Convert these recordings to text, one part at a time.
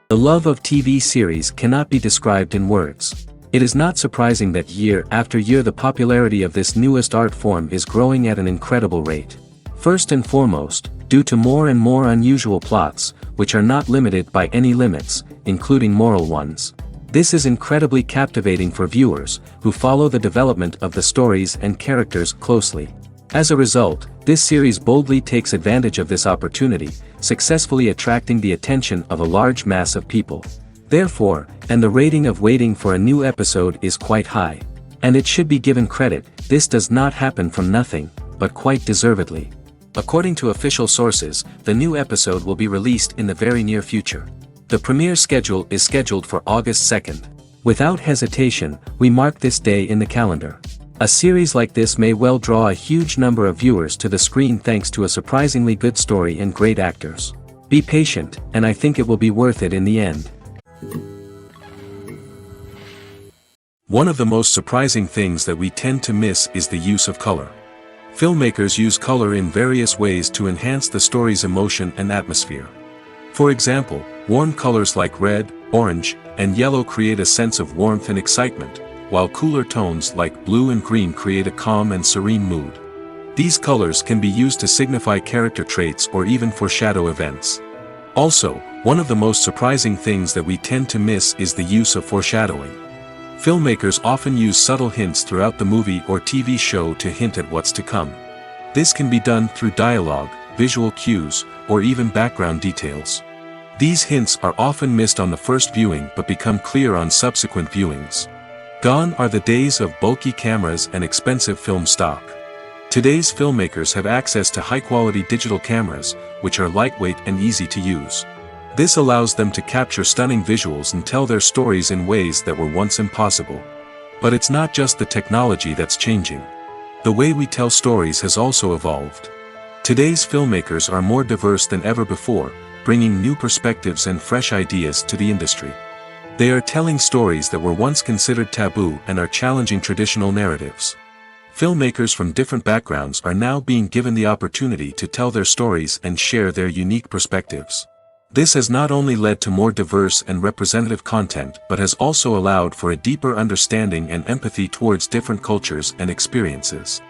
The love of TV series cannot be described in words. It is not surprising that year after year the popularity of this newest art form is growing at an incredible rate. First and foremost, due to more and more unusual plots, which are not limited by any limits, including moral ones. This is incredibly captivating for viewers, who follow the development of the stories and characters closely. As a result, this series boldly takes advantage of this opportunity, successfully attracting the attention of a large mass of people. Therefore, and the rating of waiting for a new episode is quite high. And it should be given credit, this does not happen from nothing, but quite deservedly. According to official sources, the new episode will be released in the very near future. The premiere schedule is scheduled for August 2nd. Without hesitation, we mark this day in the calendar. A series like this may well draw a huge number of viewers to the screen thanks to a surprisingly good story and great actors. Be patient, and I think it will be worth it in the end. One of the most surprising things that we tend to miss is the use of color. Filmmakers use color in various ways to enhance the story's emotion and atmosphere. For example, warm colors like red, orange, and yellow create a sense of warmth and excitement, while cooler tones like blue and green create a calm and serene mood. These colors can be used to signify character traits or even foreshadow events. Also, one of the most surprising things that we tend to miss is the use of foreshadowing. Filmmakers often use subtle hints throughout the movie or TV show to hint at what's to come. This can be done through dialogue, visual cues, or even background details. These hints are often missed on the first viewing but become clear on subsequent viewings. Gone are the days of bulky cameras and expensive film stock. Today's filmmakers have access to high-quality digital cameras, which are lightweight and easy to use. This allows them to capture stunning visuals and tell their stories in ways that were once impossible. But it's not just the technology that's changing. The way we tell stories has also evolved. Today's filmmakers are more diverse than ever before, bringing new perspectives and fresh ideas to the industry. They are telling stories that were once considered taboo and are challenging traditional narratives. Filmmakers from different backgrounds are now being given the opportunity to tell their stories and share their unique perspectives. This has not only led to more diverse and representative content but has also allowed for a deeper understanding and empathy towards different cultures and experiences.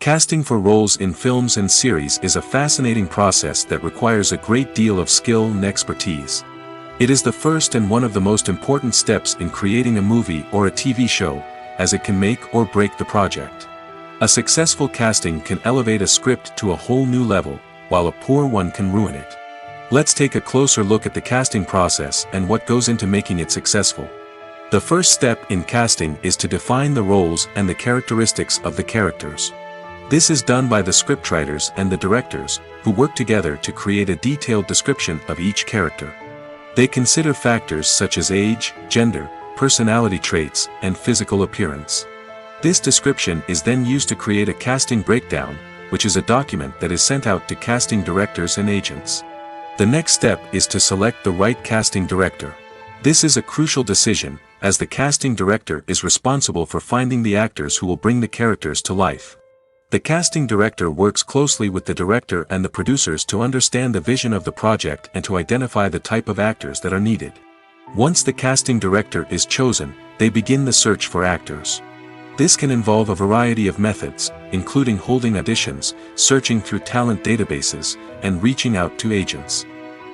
Casting for roles in films and series is a fascinating process that requires a great deal of skill and expertise. It is the first and one of the most important steps in creating a movie or a TV show, as it can make or break the project. A successful casting can elevate a script to a whole new level, while a poor one can ruin it. Let's take a closer look at the casting process and what goes into making it successful. The first step in casting is to define the roles and the characteristics of the characters. This is done by the scriptwriters and the directors, who work together to create a detailed description of each character. They consider factors such as age, gender, personality traits, and physical appearance. This description is then used to create a casting breakdown, which is a document that is sent out to casting directors and agents. The next step is to select the right casting director. This is a crucial decision, as the casting director is responsible for finding the actors who will bring the characters to life. The casting director works closely with the director and the producers to understand the vision of the project and to identify the type of actors that are needed. Once the casting director is chosen, they begin the search for actors. This can involve a variety of methods, including holding auditions, searching through talent databases, and reaching out to agents.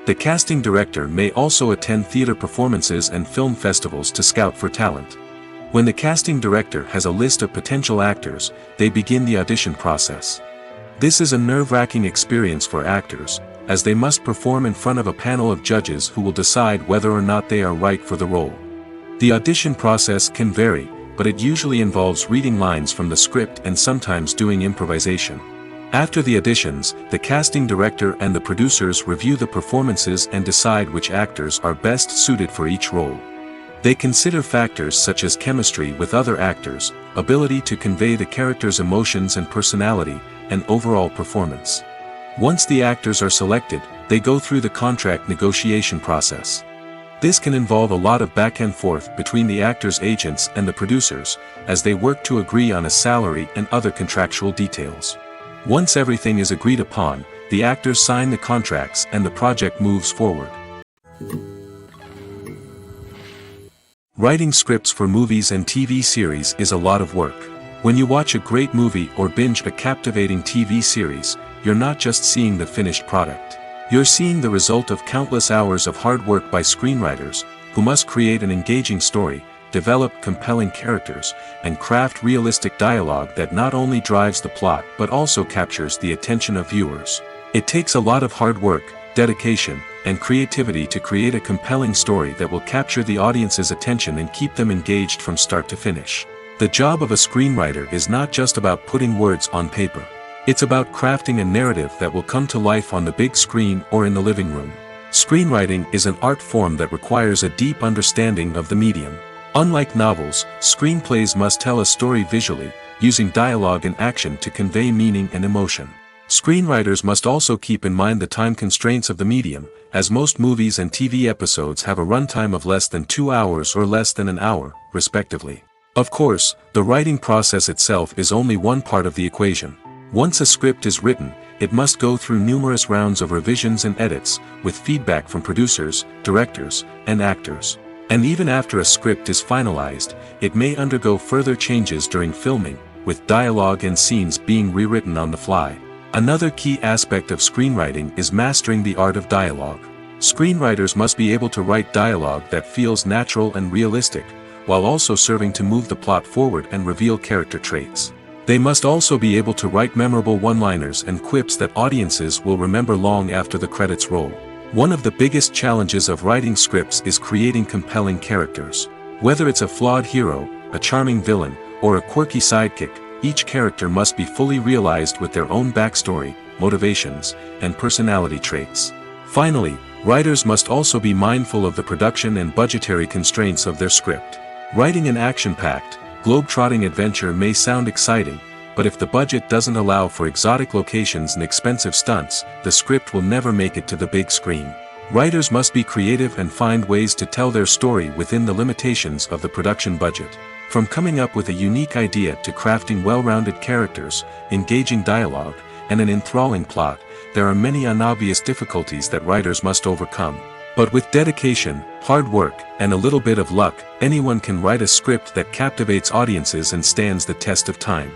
The casting director may also attend theater performances and film festivals to scout for talent. When the casting director has a list of potential actors, they begin the audition process. This is a nerve-wracking experience for actors, as they must perform in front of a panel of judges who will decide whether or not they are right for the role. The audition process can vary, but it usually involves reading lines from the script and sometimes doing improvisation. After the auditions, the casting director and the producers review the performances and decide which actors are best suited for each role. They consider factors such as chemistry with other actors, ability to convey the character's emotions and personality, and overall performance. Once the actors are selected, they go through the contract negotiation process. This can involve a lot of back and forth between the actors' agents and the producers, as they work to agree on a salary and other contractual details. Once everything is agreed upon, the actors sign the contracts and the project moves forward. Writing scripts for movies and TV series is a lot of work. When you watch a great movie or binge a captivating TV series, you're not just seeing the finished product. You're seeing the result of countless hours of hard work by screenwriters, who must create an engaging story, develop compelling characters, and craft realistic dialogue that not only drives the plot but also captures the attention of viewers. It takes a lot of hard work, dedication, and creativity to create a compelling story that will capture the audience's attention and keep them engaged from start to finish. The job of a screenwriter is not just about putting words on paper. It's about crafting a narrative that will come to life on the big screen or in the living room. Screenwriting is an art form that requires a deep understanding of the medium. Unlike novels, screenplays must tell a story visually, using dialogue and action to convey meaning and emotion. Screenwriters must also keep in mind the time constraints of the medium, as most movies and TV episodes have a runtime of less than 2 hours or less than an hour, respectively. Of course, the writing process itself is only one part of the equation. Once a script is written, it must go through numerous rounds of revisions and edits, with feedback from producers, directors, and actors. And even after a script is finalized, it may undergo further changes during filming, with dialogue and scenes being rewritten on the fly. Another key aspect of screenwriting is mastering the art of dialogue. Screenwriters must be able to write dialogue that feels natural and realistic, while also serving to move the plot forward and reveal character traits. They must also be able to write memorable one-liners and quips that audiences will remember long after the credits roll. One of the biggest challenges of writing scripts is creating compelling characters. Whether it's a flawed hero, a charming villain, or a quirky sidekick, each character must be fully realized with their own backstory, motivations, and personality traits. Finally, writers must also be mindful of the production and budgetary constraints of their script. Writing an action-packed, globe-trotting adventure may sound exciting, but if the budget doesn't allow for exotic locations and expensive stunts, the script will never make it to the big screen. Writers must be creative and find ways to tell their story within the limitations of the production budget. From coming up with a unique idea to crafting well-rounded characters, engaging dialogue, and an enthralling plot, there are many unobvious difficulties that writers must overcome. But with dedication, hard work, and a little bit of luck, anyone can write a script that captivates audiences and stands the test of time.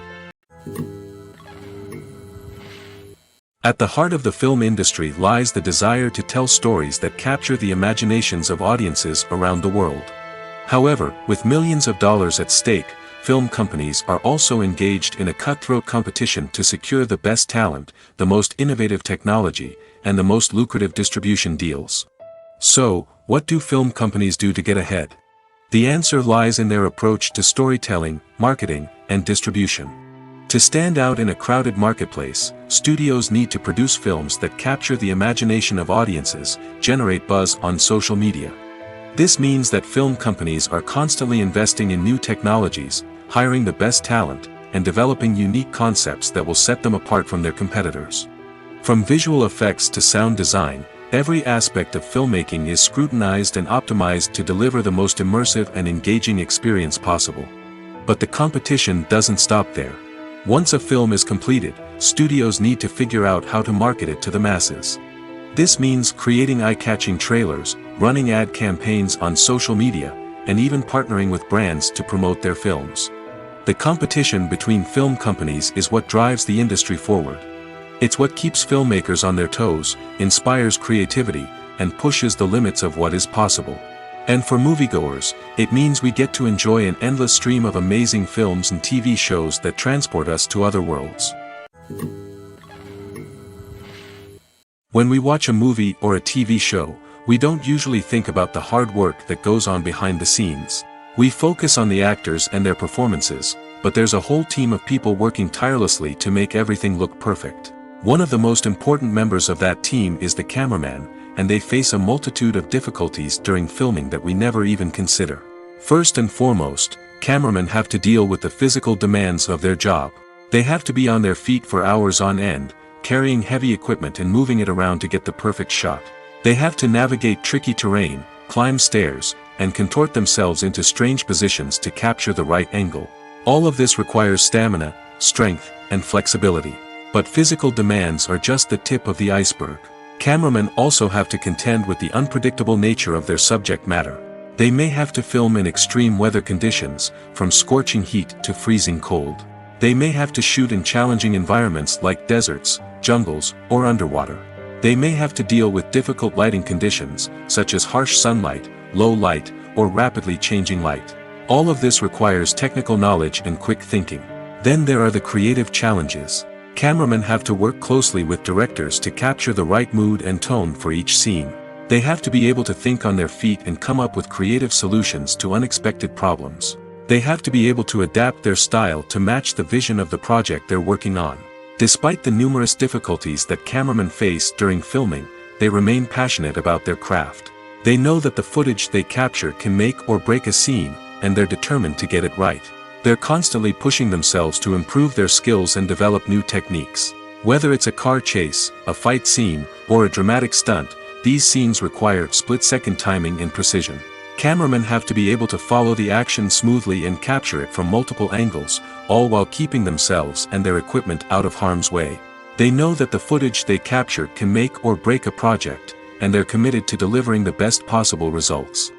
At the heart of the film industry lies the desire to tell stories that capture the imaginations of audiences around the world. However, with millions of dollars at stake, film companies are also engaged in a cutthroat competition to secure the best talent, the most innovative technology, and the most lucrative distribution deals. So, what do film companies do to get ahead? The answer lies in their approach to storytelling, marketing, and distribution. To stand out in a crowded marketplace, studios need to produce films that capture the imagination of audiences, generate buzz on social media. This means that film companies are constantly investing in new technologies, hiring the best talent, and developing unique concepts that will set them apart from their competitors. From visual effects to sound design, every aspect of filmmaking is scrutinized and optimized to deliver the most immersive and engaging experience possible. But the competition doesn't stop there. Once a film is completed, studios need to figure out how to market it to the masses. This means creating eye-catching trailers, running ad campaigns on social media, and even partnering with brands to promote their films. The competition between film companies is what drives the industry forward. It's what keeps filmmakers on their toes, inspires creativity, and pushes the limits of what is possible. And for moviegoers, it means we get to enjoy an endless stream of amazing films and TV shows that transport us to other worlds. When we watch a movie or a TV show, we don't usually think about the hard work that goes on behind the scenes. We focus on the actors and their performances, but there's a whole team of people working tirelessly to make everything look perfect. One of the most important members of that team is the cameraman, and they face a multitude of difficulties during filming that we never even consider. First and foremost, cameramen have to deal with the physical demands of their job. They have to be on their feet for hours on end, carrying heavy equipment and moving it around to get the perfect shot. They have to navigate tricky terrain, climb stairs, and contort themselves into strange positions to capture the right angle. All of this requires stamina, strength, and flexibility. But physical demands are just the tip of the iceberg. Cameramen also have to contend with the unpredictable nature of their subject matter. They may have to film in extreme weather conditions, from scorching heat to freezing cold. They may have to shoot in challenging environments like deserts, jungles, or underwater. They may have to deal with difficult lighting conditions, such as harsh sunlight, low light, or rapidly changing light. All of this requires technical knowledge and quick thinking. Then there are the creative challenges. Cameramen have to work closely with directors to capture the right mood and tone for each scene. They have to be able to think on their feet and come up with creative solutions to unexpected problems. They have to be able to adapt their style to match the vision of the project they're working on. Despite the numerous difficulties that cameramen face during filming, they remain passionate about their craft. They know that the footage they capture can make or break a scene, and they're determined to get it right. They're constantly pushing themselves to improve their skills and develop new techniques. Whether it's a car chase, a fight scene, or a dramatic stunt, these scenes require split-second timing and precision. Cameramen have to be able to follow the action smoothly and capture it from multiple angles, all while keeping themselves and their equipment out of harm's way. They know that the footage they capture can make or break a project, and they're committed to delivering the best possible results.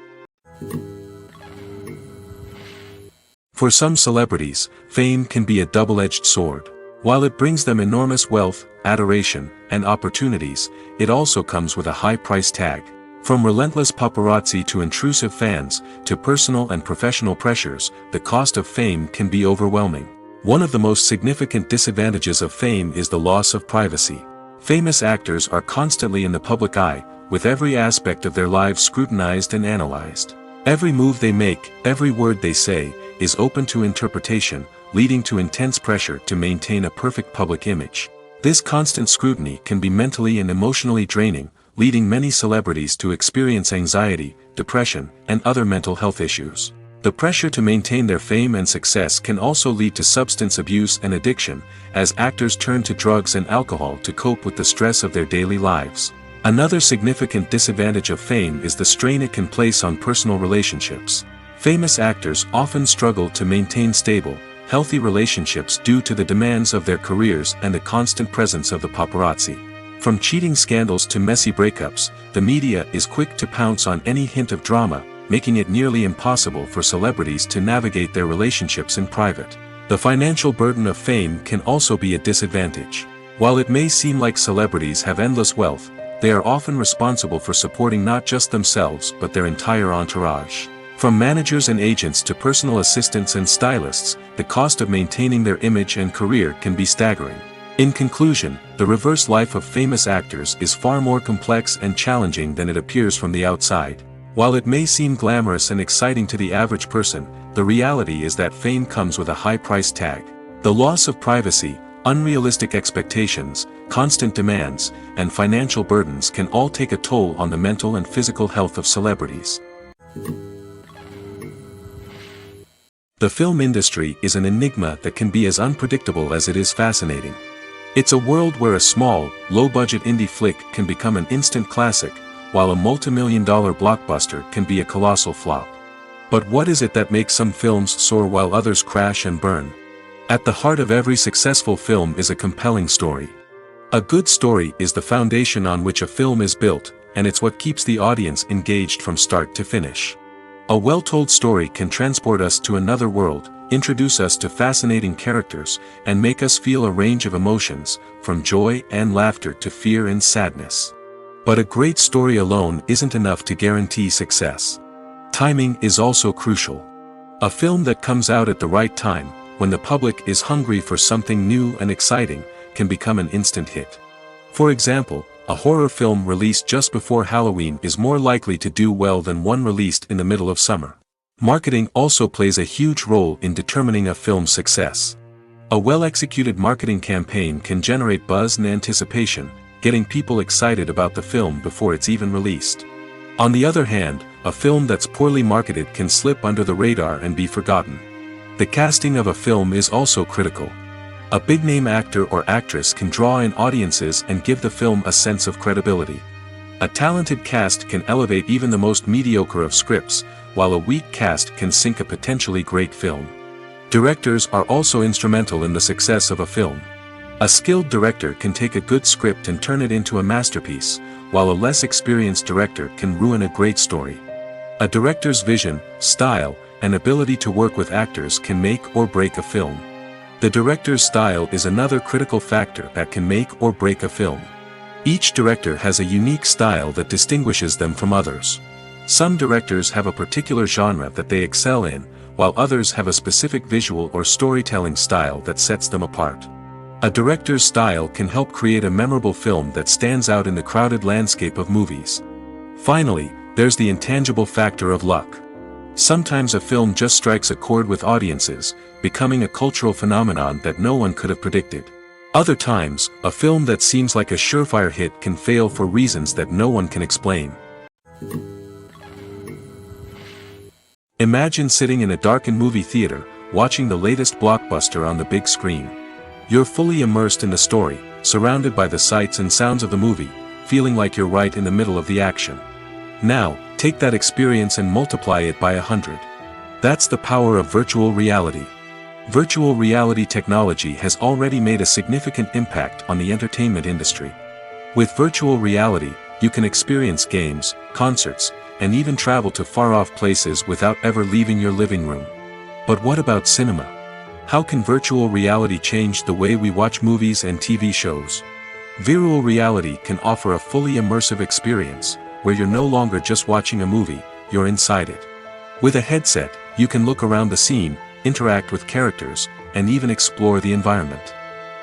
For some celebrities, fame can be a double-edged sword. While it brings them enormous wealth, adoration, and opportunities, it also comes with a high price tag. From relentless paparazzi to intrusive fans, to personal and professional pressures, the cost of fame can be overwhelming. One of the most significant disadvantages of fame is the loss of privacy. Famous actors are constantly in the public eye, with every aspect of their lives scrutinized and analyzed. Every move they make, every word they say, is open to interpretation, leading to intense pressure to maintain a perfect public image. This constant scrutiny can be mentally and emotionally draining, leading many celebrities to experience anxiety, depression, and other mental health issues. The pressure to maintain their fame and success can also lead to substance abuse and addiction, as actors turn to drugs and alcohol to cope with the stress of their daily lives. Another significant disadvantage of fame is the strain it can place on personal relationships. Famous actors often struggle to maintain stable, healthy relationships due to the demands of their careers and the constant presence of the paparazzi. From cheating scandals to messy breakups, the media is quick to pounce on any hint of drama, making it nearly impossible for celebrities to navigate their relationships in private. The financial burden of fame can also be a disadvantage. While it may seem like celebrities have endless wealth, they are often responsible for supporting not just themselves but their entire entourage. From managers and agents to personal assistants and stylists, the cost of maintaining their image and career can be staggering. In conclusion, the reverse life of famous actors is far more complex and challenging than it appears from the outside. While it may seem glamorous and exciting to the average person, the reality is that fame comes with a high price tag. The loss of privacy, unrealistic expectations, constant demands, and financial burdens can all take a toll on the mental and physical health of celebrities. The film industry is an enigma that can be as unpredictable as it is fascinating. It's a world where a small, low-budget indie flick can become an instant classic, while a multi-million-dollar blockbuster can be a colossal flop. But what is it that makes some films soar while others crash and burn? At the heart of every successful film is a compelling story. A good story is the foundation on which a film is built, and it's what keeps the audience engaged from start to finish. A well-told story can transport us to another world, introduce us to fascinating characters, and make us feel a range of emotions, from joy and laughter to fear and sadness. But a great story alone isn't enough to guarantee success. Timing is also crucial. A film that comes out at the right time, when the public is hungry for something new and exciting, can become an instant hit. For example, a horror film released just before Halloween is more likely to do well than one released in the middle of summer. Marketing also plays a huge role in determining a film's success. A well-executed marketing campaign can generate buzz and anticipation, getting people excited about the film before it's even released. On the other hand, a film that's poorly marketed can slip under the radar and be forgotten. The casting of a film is also critical. A big-name actor or actress can draw in audiences and give the film a sense of credibility. A talented cast can elevate even the most mediocre of scripts, while a weak cast can sink a potentially great film. Directors are also instrumental in the success of a film. A skilled director can take a good script and turn it into a masterpiece, while a less experienced director can ruin a great story. A director's vision, style, and ability to work with actors can make or break a film. The director's style is another critical factor that can make or break a film. Each director has a unique style that distinguishes them from others. Some directors have a particular genre that they excel in, while others have a specific visual or storytelling style that sets them apart. A director's style can help create a memorable film that stands out in the crowded landscape of movies. Finally, there's the intangible factor of luck. Sometimes a film just strikes a chord with audiences, becoming a cultural phenomenon that no one could have predicted. Other times, a film that seems like a surefire hit can fail for reasons that no one can explain. Imagine sitting in a darkened movie theater, watching the latest blockbuster on the big screen. You're fully immersed in the story, surrounded by the sights and sounds of the movie, feeling like you're right in the middle of the action. Now, take that experience and multiply it by 100. That's the power of virtual reality. Virtual reality technology has already made a significant impact on the entertainment industry. With virtual reality, you can experience games, concerts, and even travel to far-off places without ever leaving your living room. But what about cinema? How can virtual reality change the way we watch movies and TV shows? Virtual reality can offer a fully immersive experience, where you're no longer just watching a movie, you're inside it. With a headset, you can look around the scene, interact with characters, and even explore the environment.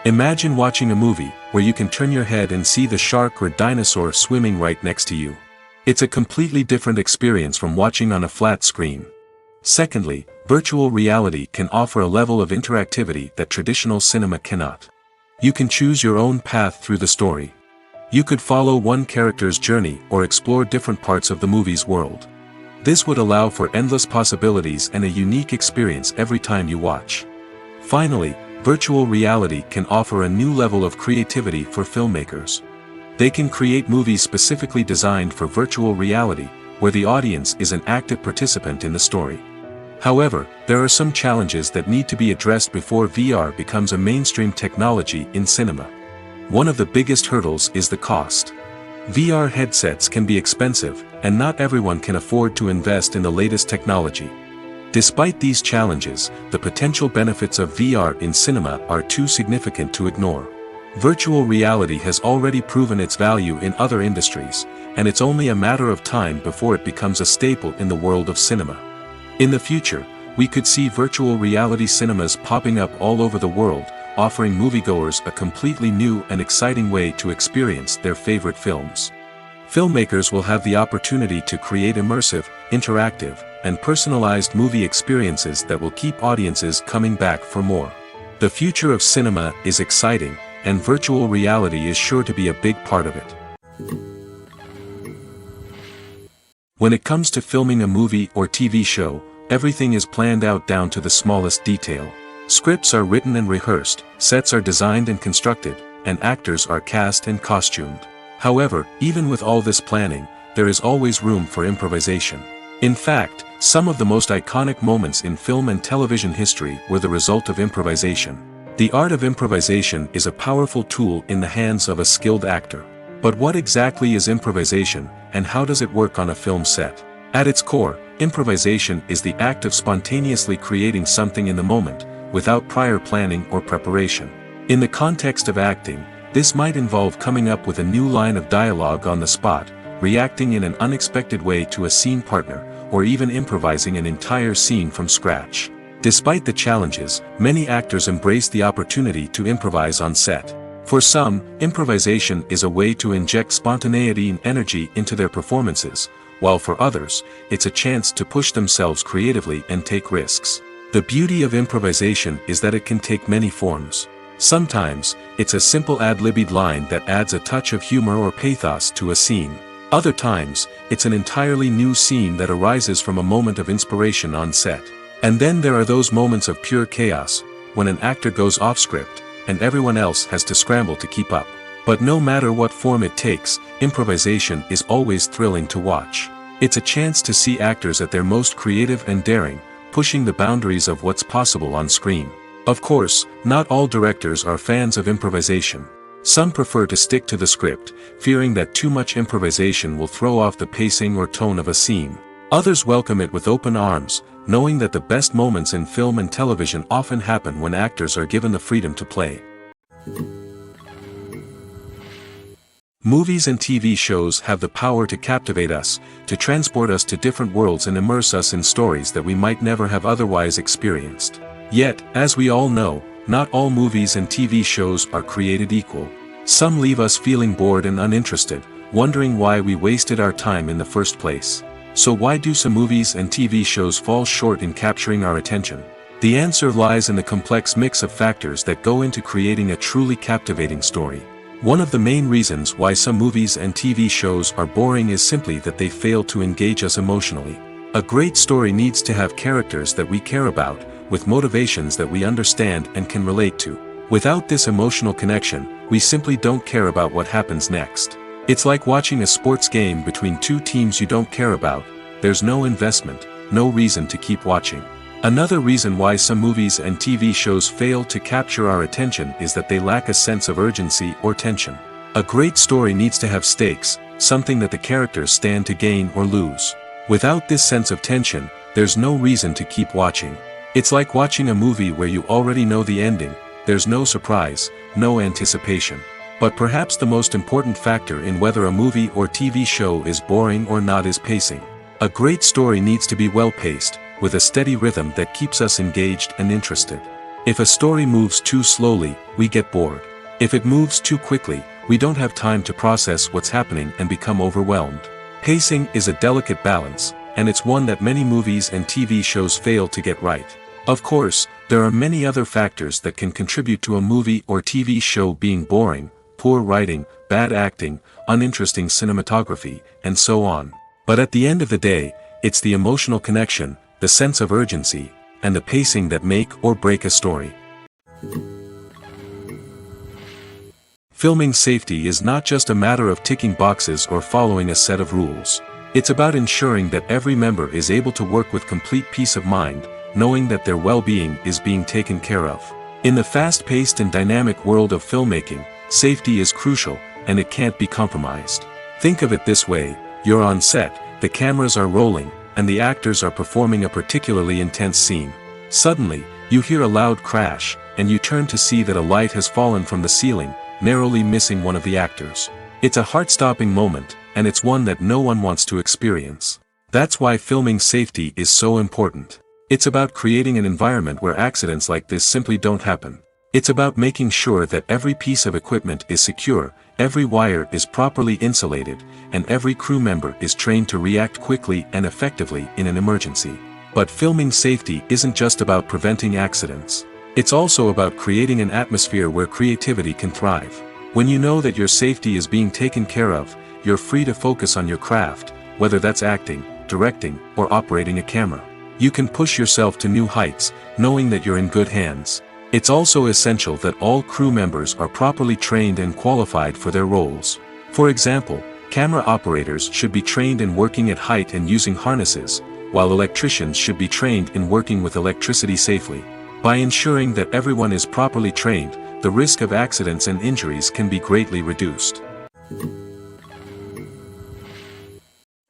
Imagine watching a movie where you can turn your head and see the shark or dinosaur swimming right next to you. It's a completely different experience from watching on a flat screen. Secondly, virtual reality can offer a level of interactivity that traditional cinema cannot. You can choose your own path through the story. You could follow one character's journey or explore different parts of the movie's world. This would allow for endless possibilities and a unique experience every time you watch. Finally, virtual reality can offer a new level of creativity for filmmakers. They can create movies specifically designed for virtual reality, where the audience is an active participant in the story. However, there are some challenges that need to be addressed before VR becomes a mainstream technology in cinema. One of the biggest hurdles is the cost. VR headsets can be expensive, and not everyone can afford to invest in the latest technology. Despite these challenges, the potential benefits of VR in cinema are too significant to ignore. Virtual reality has already proven its value in other industries, and it's only a matter of time before it becomes a staple in the world of cinema. In the future, we could see virtual reality cinemas popping up all over the world, offering moviegoers a completely new and exciting way to experience their favorite films. Filmmakers will have the opportunity to create immersive, interactive, and personalized movie experiences that will keep audiences coming back for more. The future of cinema is exciting, and virtual reality is sure to be a big part of it. When it comes to filming a movie or TV show, everything is planned out down to the smallest detail. Scripts are written and rehearsed, sets are designed and constructed, and actors are cast and costumed. However, even with all this planning, there is always room for improvisation. In fact, some of the most iconic moments in film and television history were the result of improvisation. The art of improvisation is a powerful tool in the hands of a skilled actor. But what exactly is improvisation, and how does it work on a film set? At its core, improvisation is the act of spontaneously creating something in the moment, without prior planning or preparation. In the context of acting, this might involve coming up with a new line of dialogue on the spot, reacting in an unexpected way to a scene partner, or even improvising an entire scene from scratch. Despite the challenges, many actors embrace the opportunity to improvise on set. For some, improvisation is a way to inject spontaneity and energy into their performances, while for others, it's a chance to push themselves creatively and take risks. The beauty of improvisation is that it can take many forms. Sometimes, it's a simple ad-libbed line that adds a touch of humor or pathos to a scene. Other times, it's an entirely new scene that arises from a moment of inspiration on set. And then there are those moments of pure chaos, when an actor goes off script, and everyone else has to scramble to keep up. But no matter what form it takes, improvisation is always thrilling to watch. It's a chance to see actors at their most creative and daring, pushing the boundaries of what's possible on screen. Of course, not all directors are fans of improvisation. Some prefer to stick to the script, fearing that too much improvisation will throw off the pacing or tone of a scene. Others welcome it with open arms, knowing that the best moments in film and television often happen when actors are given the freedom to play. Movies and TV shows have the power to captivate us, to transport us to different worlds and immerse us in stories that we might never have otherwise experienced. Yet, as we all know, not all movies and TV shows are created equal. Some leave us feeling bored and uninterested, wondering why we wasted our time in the first place. So why do some movies and TV shows fall short in capturing our attention? The answer lies in the complex mix of factors that go into creating a truly captivating story. One of the main reasons why some movies and TV shows are boring is simply that they fail to engage us emotionally. A great story needs to have characters that we care about, with motivations that we understand and can relate to. Without this emotional connection, we simply don't care about what happens next. It's like watching a sports game between two teams you don't care about. There's no investment, no reason to keep watching. Another reason why some movies and TV shows fail to capture our attention is that they lack a sense of urgency or tension. A great story needs to have stakes, something that the characters stand to gain or lose. Without this sense of tension, there's no reason to keep watching. It's like watching a movie where you already know the ending. There's no surprise, no anticipation. But perhaps the most important factor in whether a movie or TV show is boring or not is pacing. A great story needs to be well-paced, with a steady rhythm that keeps us engaged and interested. If a story moves too slowly, we get bored. If it moves too quickly, we don't have time to process what's happening and become overwhelmed. Pacing is a delicate balance, and it's one that many movies and TV shows fail to get right. Of course, there are many other factors that can contribute to a movie or TV show being boring: poor writing, bad acting, uninteresting cinematography, and so on. But at the end of the day, it's the emotional connection, the sense of urgency, and the pacing that make or break a story. Filming safety is not just a matter of ticking boxes or following a set of rules. It's about ensuring that every member is able to work with complete peace of mind, knowing that their well-being is being taken care of. In the fast-paced and dynamic world of filmmaking, safety is crucial, and it can't be compromised. Think of it this way: you're on set, the cameras are rolling, and the actors are performing a particularly intense scene. Suddenly, you hear a loud crash, and you turn to see that a light has fallen from the ceiling, narrowly missing one of the actors. It's a heart-stopping moment, and it's one that no one wants to experience. That's why filming safety is so important. It's about creating an environment where accidents like this simply don't happen. It's about making sure that every piece of equipment is secure, every wire is properly insulated, and every crew member is trained to react quickly and effectively in an emergency. But filming safety isn't just about preventing accidents. It's also about creating an atmosphere where creativity can thrive. When you know that your safety is being taken care of, you're free to focus on your craft, whether that's acting, directing, or operating a camera. You can push yourself to new heights, knowing that you're in good hands. It's also essential that all crew members are properly trained and qualified for their roles. For example, camera operators should be trained in working at height and using harnesses, while electricians should be trained in working with electricity safely. By ensuring that everyone is properly trained, the risk of accidents and injuries can be greatly reduced.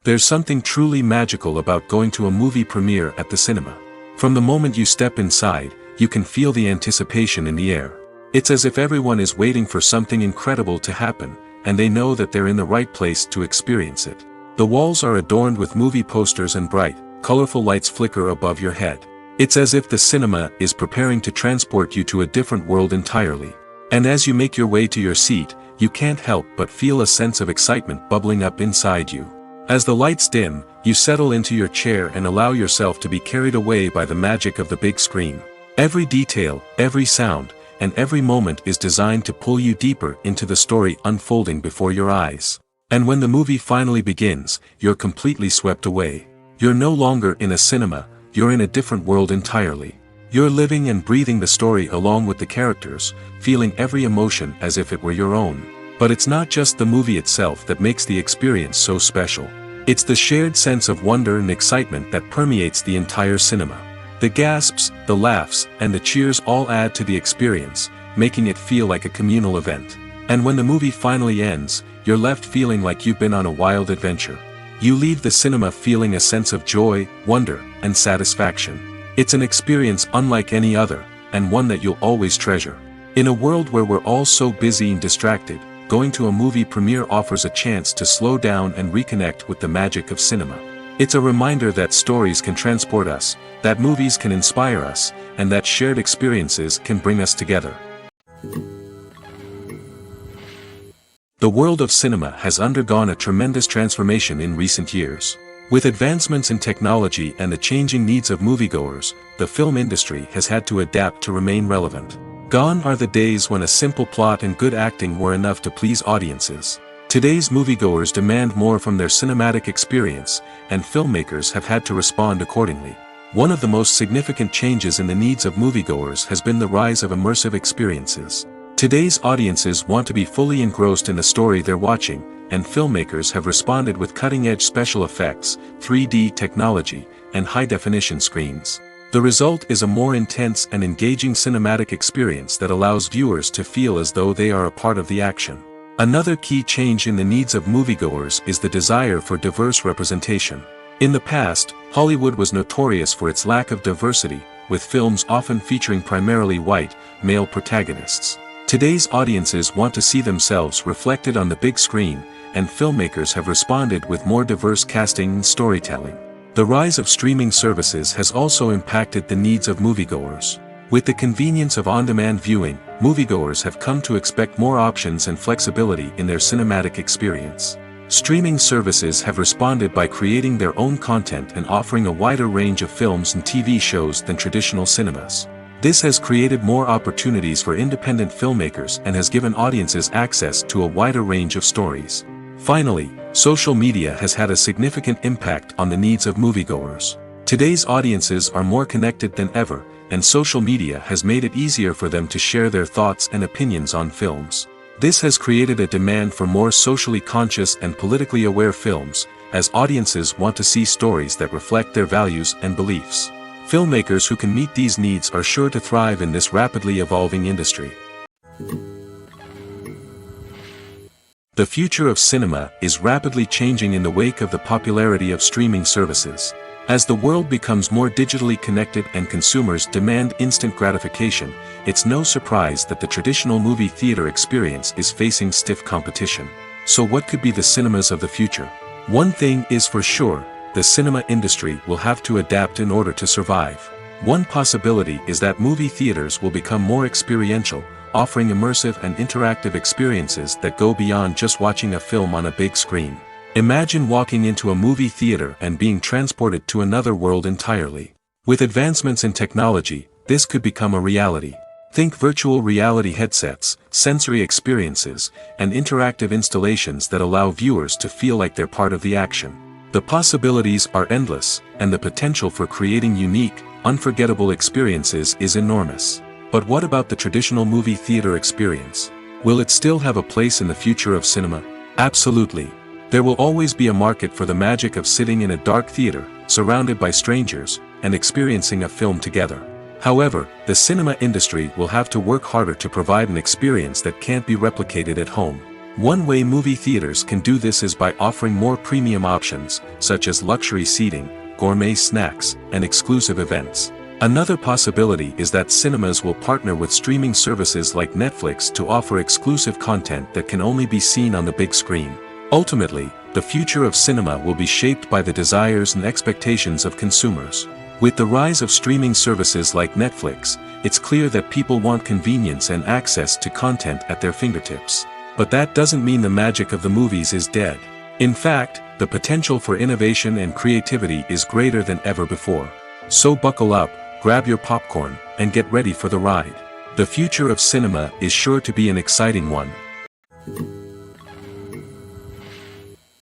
There's something truly magical about going to a movie premiere at the cinema. From the moment you step inside, you can feel the anticipation in the air. It's as if everyone is waiting for something incredible to happen, and they know that they're in the right place to experience it. The walls are adorned with movie posters and bright, colorful lights flicker above your head. It's as if the cinema is preparing to transport you to a different world entirely. And as you make your way to your seat, you can't help but feel a sense of excitement bubbling up inside you. As the lights dim, you settle into your chair and allow yourself to be carried away by the magic of the big screen. Every detail, every sound, and every moment is designed to pull you deeper into the story unfolding before your eyes. And when the movie finally begins, you're completely swept away. You're no longer in a cinema, you're in a different world entirely. You're living and breathing the story along with the characters, feeling every emotion as if it were your own. But it's not just the movie itself that makes the experience so special. It's the shared sense of wonder and excitement that permeates the entire cinema. The gasps, the laughs, and the cheers all add to the experience, making it feel like a communal event. And when the movie finally ends, you're left feeling like you've been on a wild adventure. You leave the cinema feeling a sense of joy, wonder, and satisfaction. It's an experience unlike any other, and one that you'll always treasure. In a world where we're all so busy and distracted, going to a movie premiere offers a chance to slow down and reconnect with the magic of cinema. It's a reminder that stories can transport us, that movies can inspire us, and that shared experiences can bring us together. The world of cinema has undergone a tremendous transformation in recent years. With advancements in technology and the changing needs of moviegoers, the film industry has had to adapt to remain relevant. Gone are the days when a simple plot and good acting were enough to please audiences. Today's moviegoers demand more from their cinematic experience, and filmmakers have had to respond accordingly. One of the most significant changes in the needs of moviegoers has been the rise of immersive experiences. Today's audiences want to be fully engrossed in the story they're watching, and filmmakers have responded with cutting-edge special effects, 3D technology, and high-definition screens. The result is a more intense and engaging cinematic experience that allows viewers to feel as though they are a part of the action. Another key change in the needs of moviegoers is the desire for diverse representation. In the past, Hollywood was notorious for its lack of diversity, with films often featuring primarily white, male protagonists. Today's audiences want to see themselves reflected on the big screen, and filmmakers have responded with more diverse casting and storytelling. The rise of streaming services has also impacted the needs of moviegoers. With the convenience of on-demand viewing, moviegoers have come to expect more options and flexibility in their cinematic experience. Streaming services have responded by creating their own content and offering a wider range of films and TV shows than traditional cinemas. This has created more opportunities for independent filmmakers and has given audiences access to a wider range of stories. Finally, social media has had a significant impact on the needs of moviegoers. Today's audiences are more connected than ever, and social media has made it easier for them to share their thoughts and opinions on films. This has created a demand for more socially conscious and politically aware films, as audiences want to see stories that reflect their values and beliefs. Filmmakers who can meet these needs are sure to thrive in this rapidly evolving industry. The future of cinema is rapidly changing in the wake of the popularity of streaming services. As the world becomes more digitally connected and consumers demand instant gratification, it's no surprise that the traditional movie theater experience is facing stiff competition. So what could be the cinemas of the future? One thing is for sure, the cinema industry will have to adapt in order to survive. One possibility is that movie theaters will become more experiential, offering immersive and interactive experiences that go beyond just watching a film on a big screen. Imagine walking into a movie theater and being transported to another world entirely. With advancements in technology, this could become a reality. Think virtual reality headsets, sensory experiences, and interactive installations that allow viewers to feel like they're part of the action. The possibilities are endless, and the potential for creating unique, unforgettable experiences is enormous. But what about the traditional movie theater experience? Will it still have a place in the future of cinema? Absolutely. There will always be a market for the magic of sitting in a dark theater, surrounded by strangers, and experiencing a film together. However, the cinema industry will have to work harder to provide an experience that can't be replicated at home. One way movie theaters can do this is by offering more premium options, such as luxury seating, gourmet snacks, and exclusive events. Another possibility is that cinemas will partner with streaming services like Netflix to offer exclusive content that can only be seen on the big screen. Ultimately, the future of cinema will be shaped by the desires and expectations of consumers. With the rise of streaming services like Netflix, it's clear that people want convenience and access to content at their fingertips. But that doesn't mean the magic of the movies is dead. In fact, the potential for innovation and creativity is greater than ever before. So buckle up, grab your popcorn, and get ready for the ride. The future of cinema is sure to be an exciting one.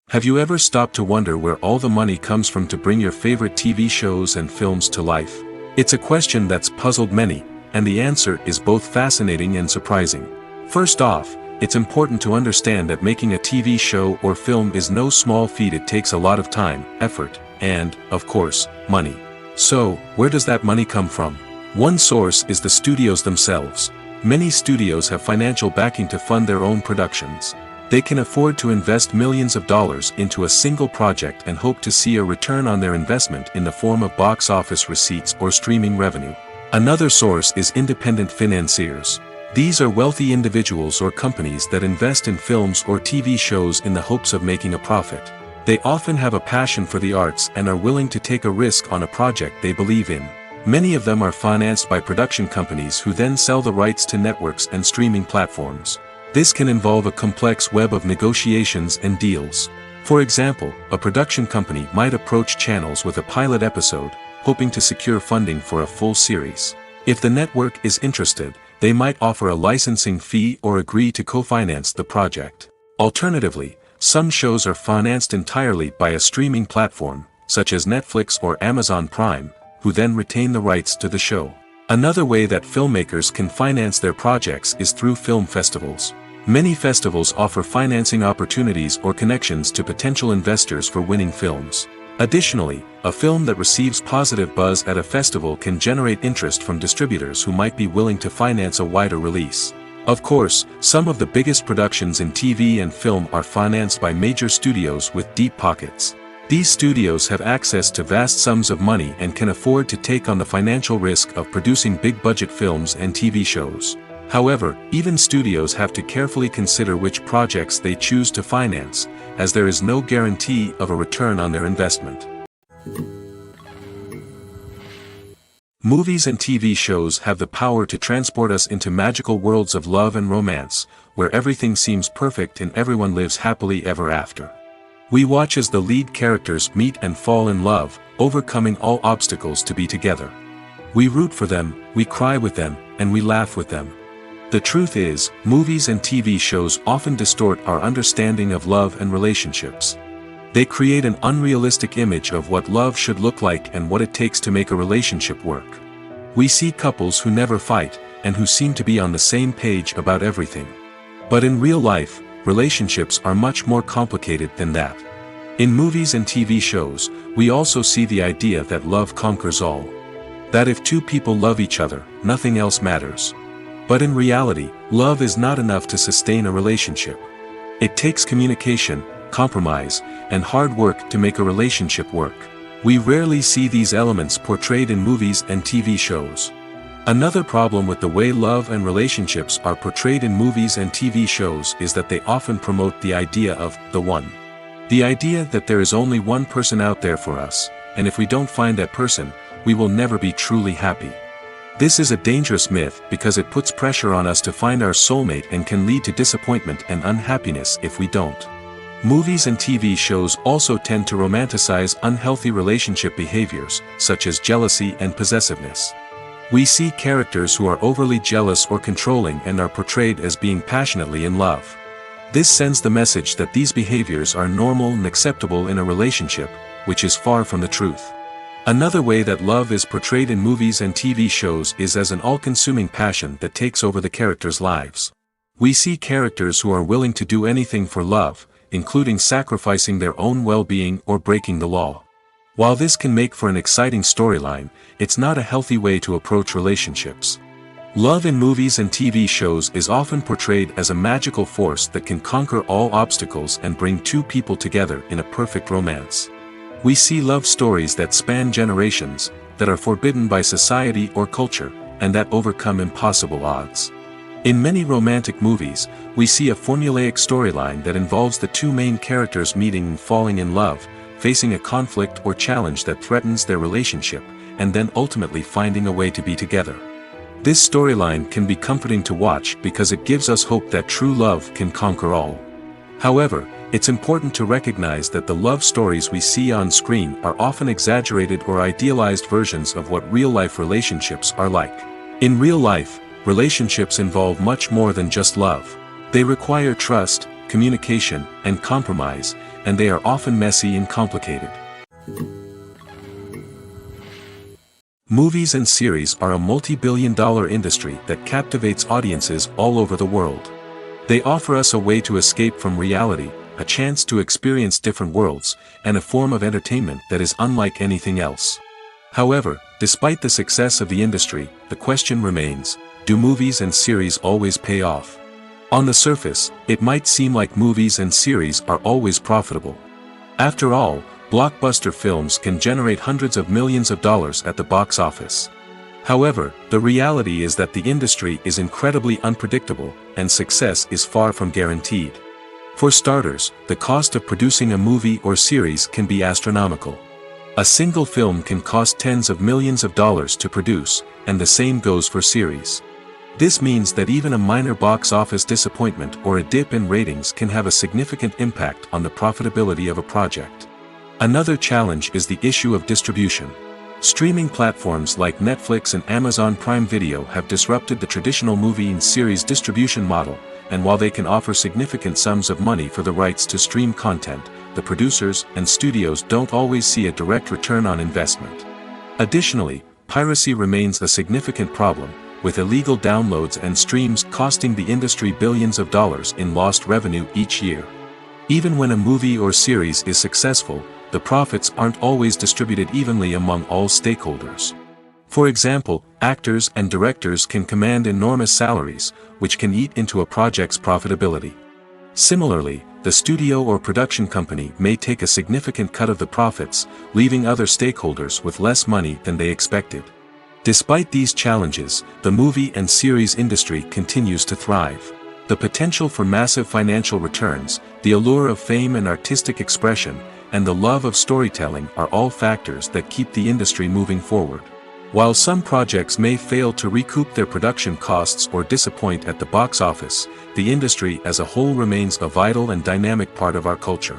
Have you ever stopped to wonder where all the money comes from to bring your favorite TV shows and films to life? It's a question that's puzzled many, and the answer is both fascinating and surprising. First off, it's important to understand that making a TV show or film is no small feat. It takes a lot of time, effort, and, of course, money. So, where does that money come from? One source is the studios themselves. Many studios have financial backing to fund their own productions. They can afford to invest millions of dollars into a single project and hope to see a return on their investment in the form of box office receipts or streaming revenue. Another source is independent financiers. These are wealthy individuals or companies that invest in films or TV shows in the hopes of making a profit. They often have a passion for the arts and are willing to take a risk on a project they believe in. Many of them are financed by production companies who then sell the rights to networks and streaming platforms. This can involve a complex web of negotiations and deals. For example, a production company might approach channels with a pilot episode, hoping to secure funding for a full series. If the network is interested, they might offer a licensing fee or agree to co-finance the project. Alternatively, some shows are financed entirely by a streaming platform, such as Netflix or Amazon Prime, who then retain the rights to the show. Another way that filmmakers can finance their projects is through film festivals. Many festivals offer financing opportunities or connections to potential investors for winning films. Additionally, a film that receives positive buzz at a festival can generate interest from distributors who might be willing to finance a wider release. Of course, some of the biggest productions in TV and film are financed by major studios with deep pockets. These studios have access to vast sums of money and can afford to take on the financial risk of producing big-budget films and TV shows. However, even studios have to carefully consider which projects they choose to finance, as there is no guarantee of a return on their investment. Movies and TV shows have the power to transport us into magical worlds of love and romance, where everything seems perfect and everyone lives happily ever after. We watch as the lead characters meet and fall in love, overcoming all obstacles to be together. We root for them, we cry with them, and we laugh with them. The truth is, movies and TV shows often distort our understanding of love and relationships. They create an unrealistic image of what love should look like and what it takes to make a relationship work. We see couples who never fight, and who seem to be on the same page about everything. But in real life, relationships are much more complicated than that. In movies and TV shows, we also see the idea that love conquers all. That if two people love each other, nothing else matters. But in reality, love is not enough to sustain a relationship. It takes communication, compromise, and hard work to make a relationship work. We rarely see these elements portrayed in movies and TV shows. Another problem with the way love and relationships are portrayed in movies and TV shows is that they often promote the idea of the one. The idea that there is only one person out there for us, and if we don't find that person, we will never be truly happy. This is a dangerous myth because it puts pressure on us to find our soulmate and can lead to disappointment and unhappiness if we don't. Movies and TV shows also tend to romanticize unhealthy relationship behaviors, such as jealousy and possessiveness. We see characters who are overly jealous or controlling and are portrayed as being passionately in love. This sends the message that these behaviors are normal and acceptable in a relationship, which is far from the truth. Another way that love is portrayed in movies and TV shows is as an all-consuming passion that takes over the characters' lives. We see characters who are willing to do anything for love, including sacrificing their own well-being or breaking the law. While this can make for an exciting storyline, it's not a healthy way to approach relationships. Love in movies and TV shows is often portrayed as a magical force that can conquer all obstacles and bring two people together in a perfect romance. We see love stories that span generations, that are forbidden by society or culture, and that overcome impossible odds. In many romantic movies, we see a formulaic storyline that involves the two main characters meeting and falling in love, facing a conflict or challenge that threatens their relationship, and then ultimately finding a way to be together. This storyline can be comforting to watch because it gives us hope that true love can conquer all. However, it's important to recognize that the love stories we see on screen are often exaggerated or idealized versions of what real-life relationships are like. In real life, relationships involve much more than just love. They require trust, communication, and compromise, and they are often messy and complicated. Movies and series are a multi-billion-dollar industry that captivates audiences all over the world. They offer us a way to escape from reality, a chance to experience different worlds, and a form of entertainment that is unlike anything else. However, despite the success of the industry, the question remains, do movies and series always pay off? On the surface, it might seem like movies and series are always profitable. After all, blockbuster films can generate hundreds of millions of dollars at the box office. However, the reality is that the industry is incredibly unpredictable, and success is far from guaranteed. For starters, the cost of producing a movie or series can be astronomical. A single film can cost tens of millions of dollars to produce, and the same goes for series. This means that even a minor box office disappointment or a dip in ratings can have a significant impact on the profitability of a project. Another challenge is the issue of distribution. Streaming platforms like Netflix and Amazon Prime Video have disrupted the traditional movie and series distribution model, and while they can offer significant sums of money for the rights to stream content, the producers and studios don't always see a direct return on investment. Additionally, piracy remains a significant problem, with illegal downloads and streams costing the industry billions of dollars in lost revenue each year. Even when a movie or series is successful, the profits aren't always distributed evenly among all stakeholders. For example, actors and directors can command enormous salaries, which can eat into a project's profitability. Similarly, the studio or production company may take a significant cut of the profits, leaving other stakeholders with less money than they expected. Despite these challenges, the movie and series industry continues to thrive. The potential for massive financial returns, the allure of fame and artistic expression, and the love of storytelling are all factors that keep the industry moving forward. While some projects may fail to recoup their production costs or disappoint at the box office, the industry as a whole remains a vital and dynamic part of our culture.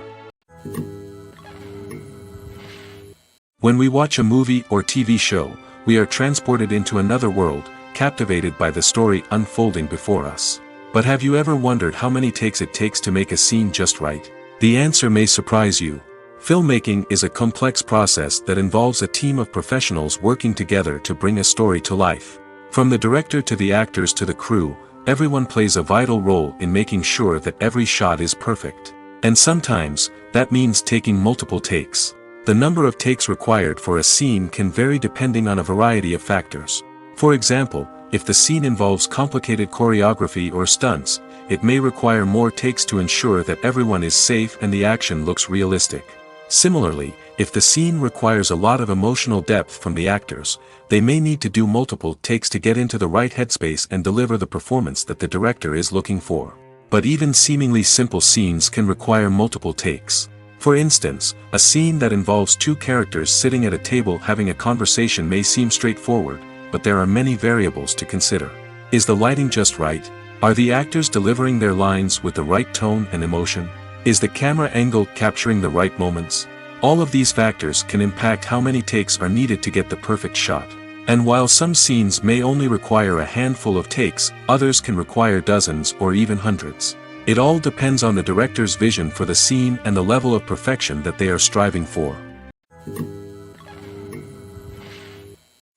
When we watch a movie or TV show, we are transported into another world, captivated by the story unfolding before us. But have you ever wondered how many takes it takes to make a scene just right? The answer may surprise you. Filmmaking is a complex process that involves a team of professionals working together to bring a story to life. From the director to the actors to the crew, everyone plays a vital role in making sure that every shot is perfect. And sometimes, that means taking multiple takes. The number of takes required for a scene can vary depending on a variety of factors. For example, if the scene involves complicated choreography or stunts, it may require more takes to ensure that everyone is safe and the action looks realistic. Similarly, if the scene requires a lot of emotional depth from the actors, they may need to do multiple takes to get into the right headspace and deliver the performance that the director is looking for. But even seemingly simple scenes can require multiple takes. For instance, a scene that involves two characters sitting at a table having a conversation may seem straightforward, but there are many variables to consider. Is the lighting just right? Are the actors delivering their lines with the right tone and emotion? Is the camera angle capturing the right moments? All of these factors can impact how many takes are needed to get the perfect shot. And while some scenes may only require a handful of takes, others can require dozens or even hundreds. It all depends on the director's vision for the scene and the level of perfection that they are striving for.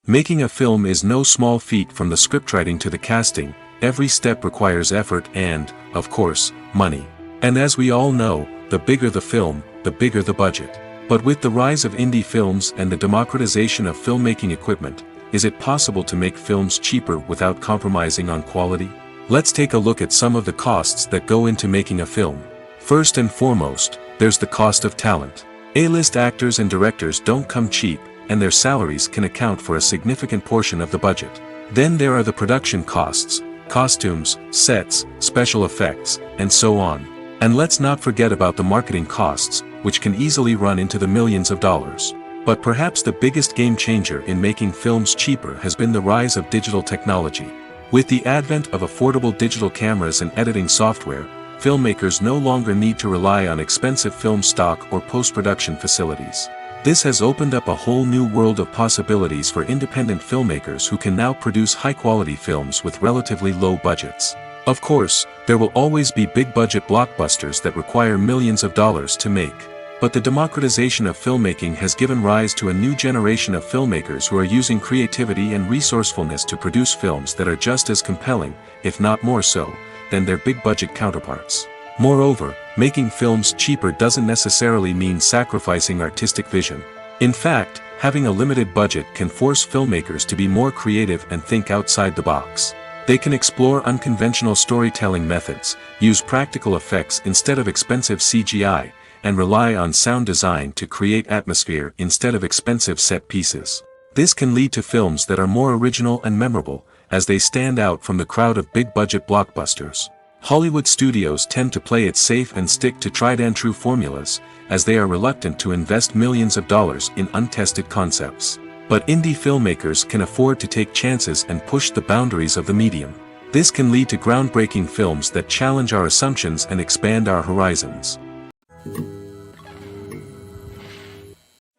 Making a film is no small feat. From the scriptwriting to the casting, every step requires effort and, of course, money. And as we all know, the bigger the film, the bigger the budget. But with the rise of indie films and the democratization of filmmaking equipment, is it possible to make films cheaper without compromising on quality? Let's take a look at some of the costs that go into making a film. First and foremost, there's the cost of talent. A-list actors and directors don't come cheap, and their salaries can account for a significant portion of the budget. Then there are the production costs, costumes, sets, special effects, and so on. And let's not forget about the marketing costs, which can easily run into the millions of dollars. But perhaps the biggest game changer in making films cheaper has been the rise of digital technology. With the advent of affordable digital cameras and editing software, filmmakers no longer need to rely on expensive film stock or post-production facilities. This has opened up a whole new world of possibilities for independent filmmakers who can now produce high-quality films with relatively low budgets. Of course, there will always be big-budget blockbusters that require millions of dollars to make. But the democratization of filmmaking has given rise to a new generation of filmmakers who are using creativity and resourcefulness to produce films that are just as compelling, if not more so, than their big-budget counterparts. Moreover, making films cheaper doesn't necessarily mean sacrificing artistic vision. In fact, Having a limited budget can force filmmakers to be more creative and think outside the box. They can explore unconventional storytelling methods, use practical effects instead of expensive CGI, and rely on sound design to create atmosphere instead of expensive set pieces. This can lead to films that are more original and memorable, as they stand out from the crowd of big-budget blockbusters. Hollywood studios tend to play it safe and stick to tried-and-true formulas, as they are reluctant to invest millions of dollars in untested concepts. But indie filmmakers can afford to take chances and push the boundaries of the medium. This can lead to groundbreaking films that challenge our assumptions and expand our horizons.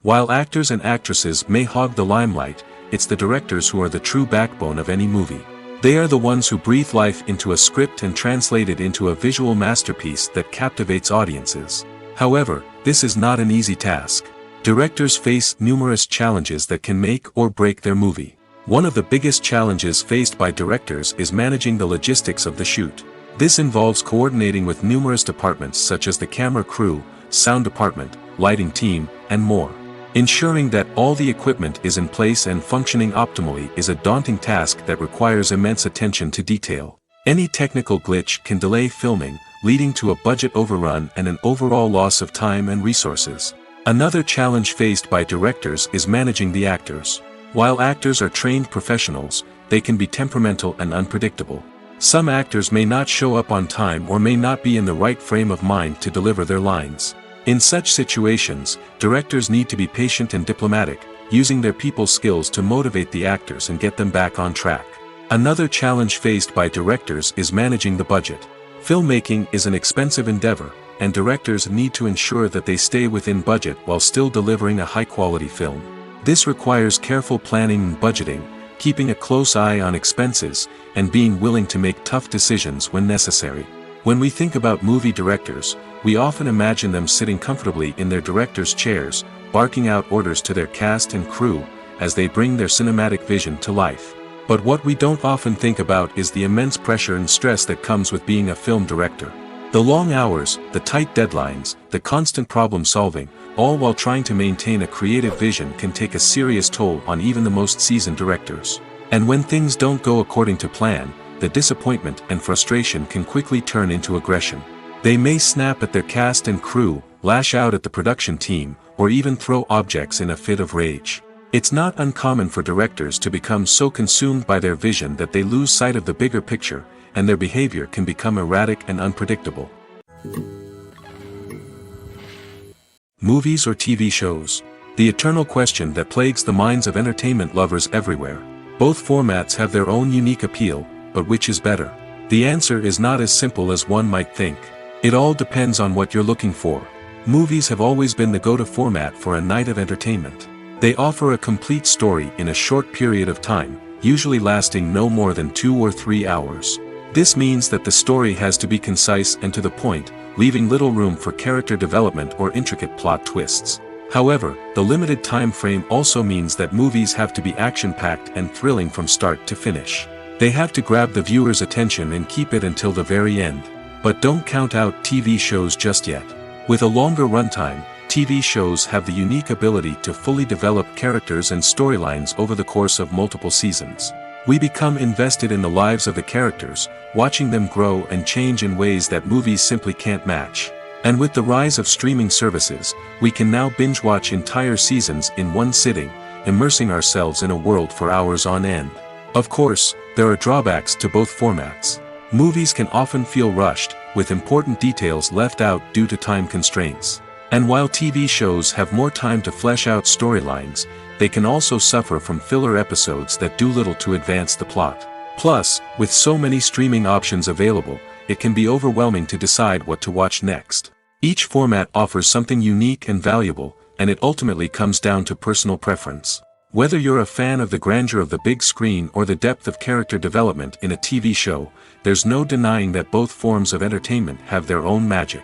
While actors and actresses may hog the limelight, it's the directors who are the true backbone of any movie. They are the ones who breathe life into a script and translate it into a visual masterpiece that captivates audiences. However, this is not an easy task. Directors face numerous challenges that can make or break their movie. One of the biggest challenges faced by directors is managing the logistics of the shoot. This involves coordinating with numerous departments such as the camera crew, sound department, lighting team, and more. Ensuring that all the equipment is in place and functioning optimally is a daunting task that requires immense attention to detail. Any technical glitch can delay filming, leading to a budget overrun and an overall loss of time and resources. Another challenge faced by directors is managing the actors. While actors are trained professionals, they can be temperamental and unpredictable. Some actors may not show up on time or may not be in the right frame of mind to deliver their lines. In such situations, directors need to be patient and diplomatic, using their people skills to motivate the actors and get them back on track. Another challenge faced by directors is managing the budget. Filmmaking is an expensive endeavor, and directors need to ensure that they stay within budget while still delivering a high-quality film. This requires careful planning and budgeting, keeping a close eye on expenses, and being willing to make tough decisions when necessary. When we think about movie directors, we often imagine them sitting comfortably in their director's chairs, barking out orders to their cast and crew, as they bring their cinematic vision to life. But what we don't often think about is the immense pressure and stress that comes with being a film director. The long hours, the tight deadlines, the constant problem solving, all while trying to maintain a creative vision can take a serious toll on even the most seasoned directors. And when things don't go according to plan, the disappointment and frustration can quickly turn into aggression. They may snap at their cast and crew, lash out at the production team, or even throw objects in a fit of rage. It's not uncommon for directors to become so consumed by their vision that they lose sight of the bigger picture, and their behavior can become erratic and unpredictable. Movies or TV shows? The eternal question that plagues the minds of entertainment lovers everywhere. Both formats have their own unique appeal, but which is better? The answer is not as simple as one might think. It all depends on what you're looking for. Movies have always been the go-to format for a night of entertainment. They offer a complete story in a short period of time, usually lasting no more than 2 or 3 hours. This means that the story has to be concise and to the point, leaving little room for character development or intricate plot twists. However, the limited time frame also means that movies have to be action-packed and thrilling from start to finish. They have to grab the viewer's attention and keep it until the very end. But don't count out TV shows just yet. With a longer runtime, TV shows have the unique ability to fully develop characters and storylines over the course of multiple seasons. We become invested in the lives of the characters, watching them grow and change in ways that movies simply can't match. And with the rise of streaming services, we can now binge-watch entire seasons in one sitting, immersing ourselves in a world for hours on end. Of course, there are drawbacks to both formats. Movies can often feel rushed, with important details left out due to time constraints. And while TV shows have more time to flesh out storylines, they can also suffer from filler episodes that do little to advance the plot. Plus, with so many streaming options available, it can be overwhelming to decide what to watch next. Each format offers something unique and valuable, and it ultimately comes down to personal preference. Whether you're a fan of the grandeur of the big screen or the depth of character development in a TV show, there's no denying that both forms of entertainment have their own magic.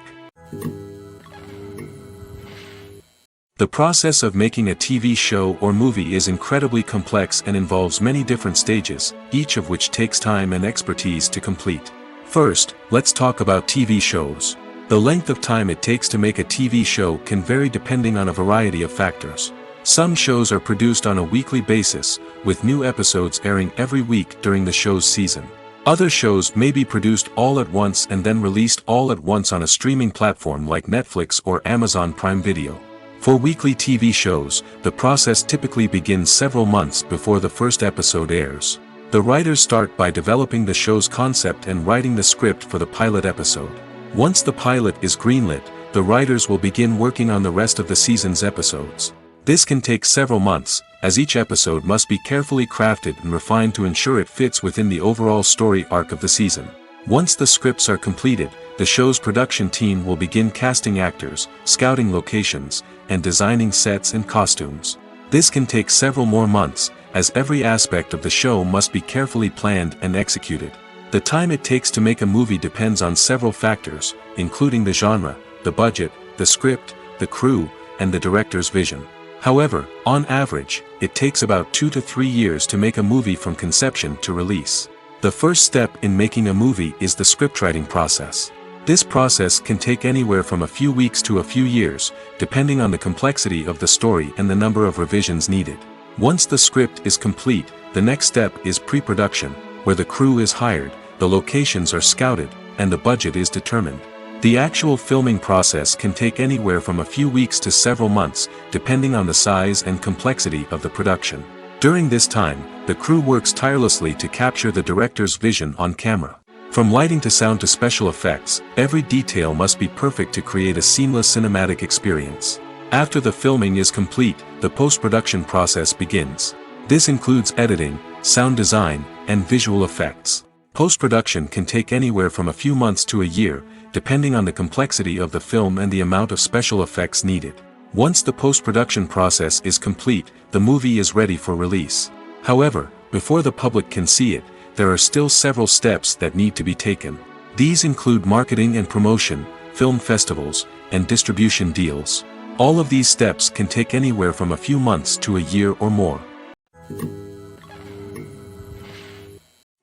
The process of making a TV show or movie is incredibly complex and involves many different stages, each of which takes time and expertise to complete. First, let's talk about TV shows. The length of time it takes to make a TV show can vary depending on a variety of factors. Some shows are produced on a weekly basis, with new episodes airing every week during the show's season. Other shows may be produced all at once and then released all at once on a streaming platform like Netflix or Amazon Prime Video. For weekly TV shows, the process typically begins several months before the first episode airs. The writers start by developing the show's concept and writing the script for the pilot episode. Once the pilot is greenlit, the writers will begin working on the rest of the season's episodes. This can take several months, as each episode must be carefully crafted and refined to ensure it fits within the overall story arc of the season. Once the scripts are completed, the show's production team will begin casting actors, scouting locations, and designing sets and costumes. This can take several more months, as every aspect of the show must be carefully planned and executed. The time it takes to make a movie depends on several factors, including the genre, the budget, the script, the crew, and the director's vision. However, on average, it takes about 2 to 3 years to make a movie from conception to release. The first step in making a movie is the scriptwriting process. This process can take anywhere from a few weeks to a few years, depending on the complexity of the story and the number of revisions needed. Once the script is complete, the next step is pre-production, where the crew is hired, the locations are scouted, and the budget is determined. The actual filming process can take anywhere from a few weeks to several months, depending on the size and complexity of the production. During this time, the crew works tirelessly to capture the director's vision on camera. From lighting to sound to special effects, every detail must be perfect to create a seamless cinematic experience. After the filming is complete, the post-production process begins. This includes editing, sound design, and visual effects. Post-production can take anywhere from a few months to a year, depending on the complexity of the film and the amount of special effects needed. Once the post-production process is complete, the movie is ready for release. However, before the public can see it, there are still several steps that need to be taken. These include marketing and promotion, film festivals, and distribution deals. All of these steps can take anywhere from a few months to a year or more.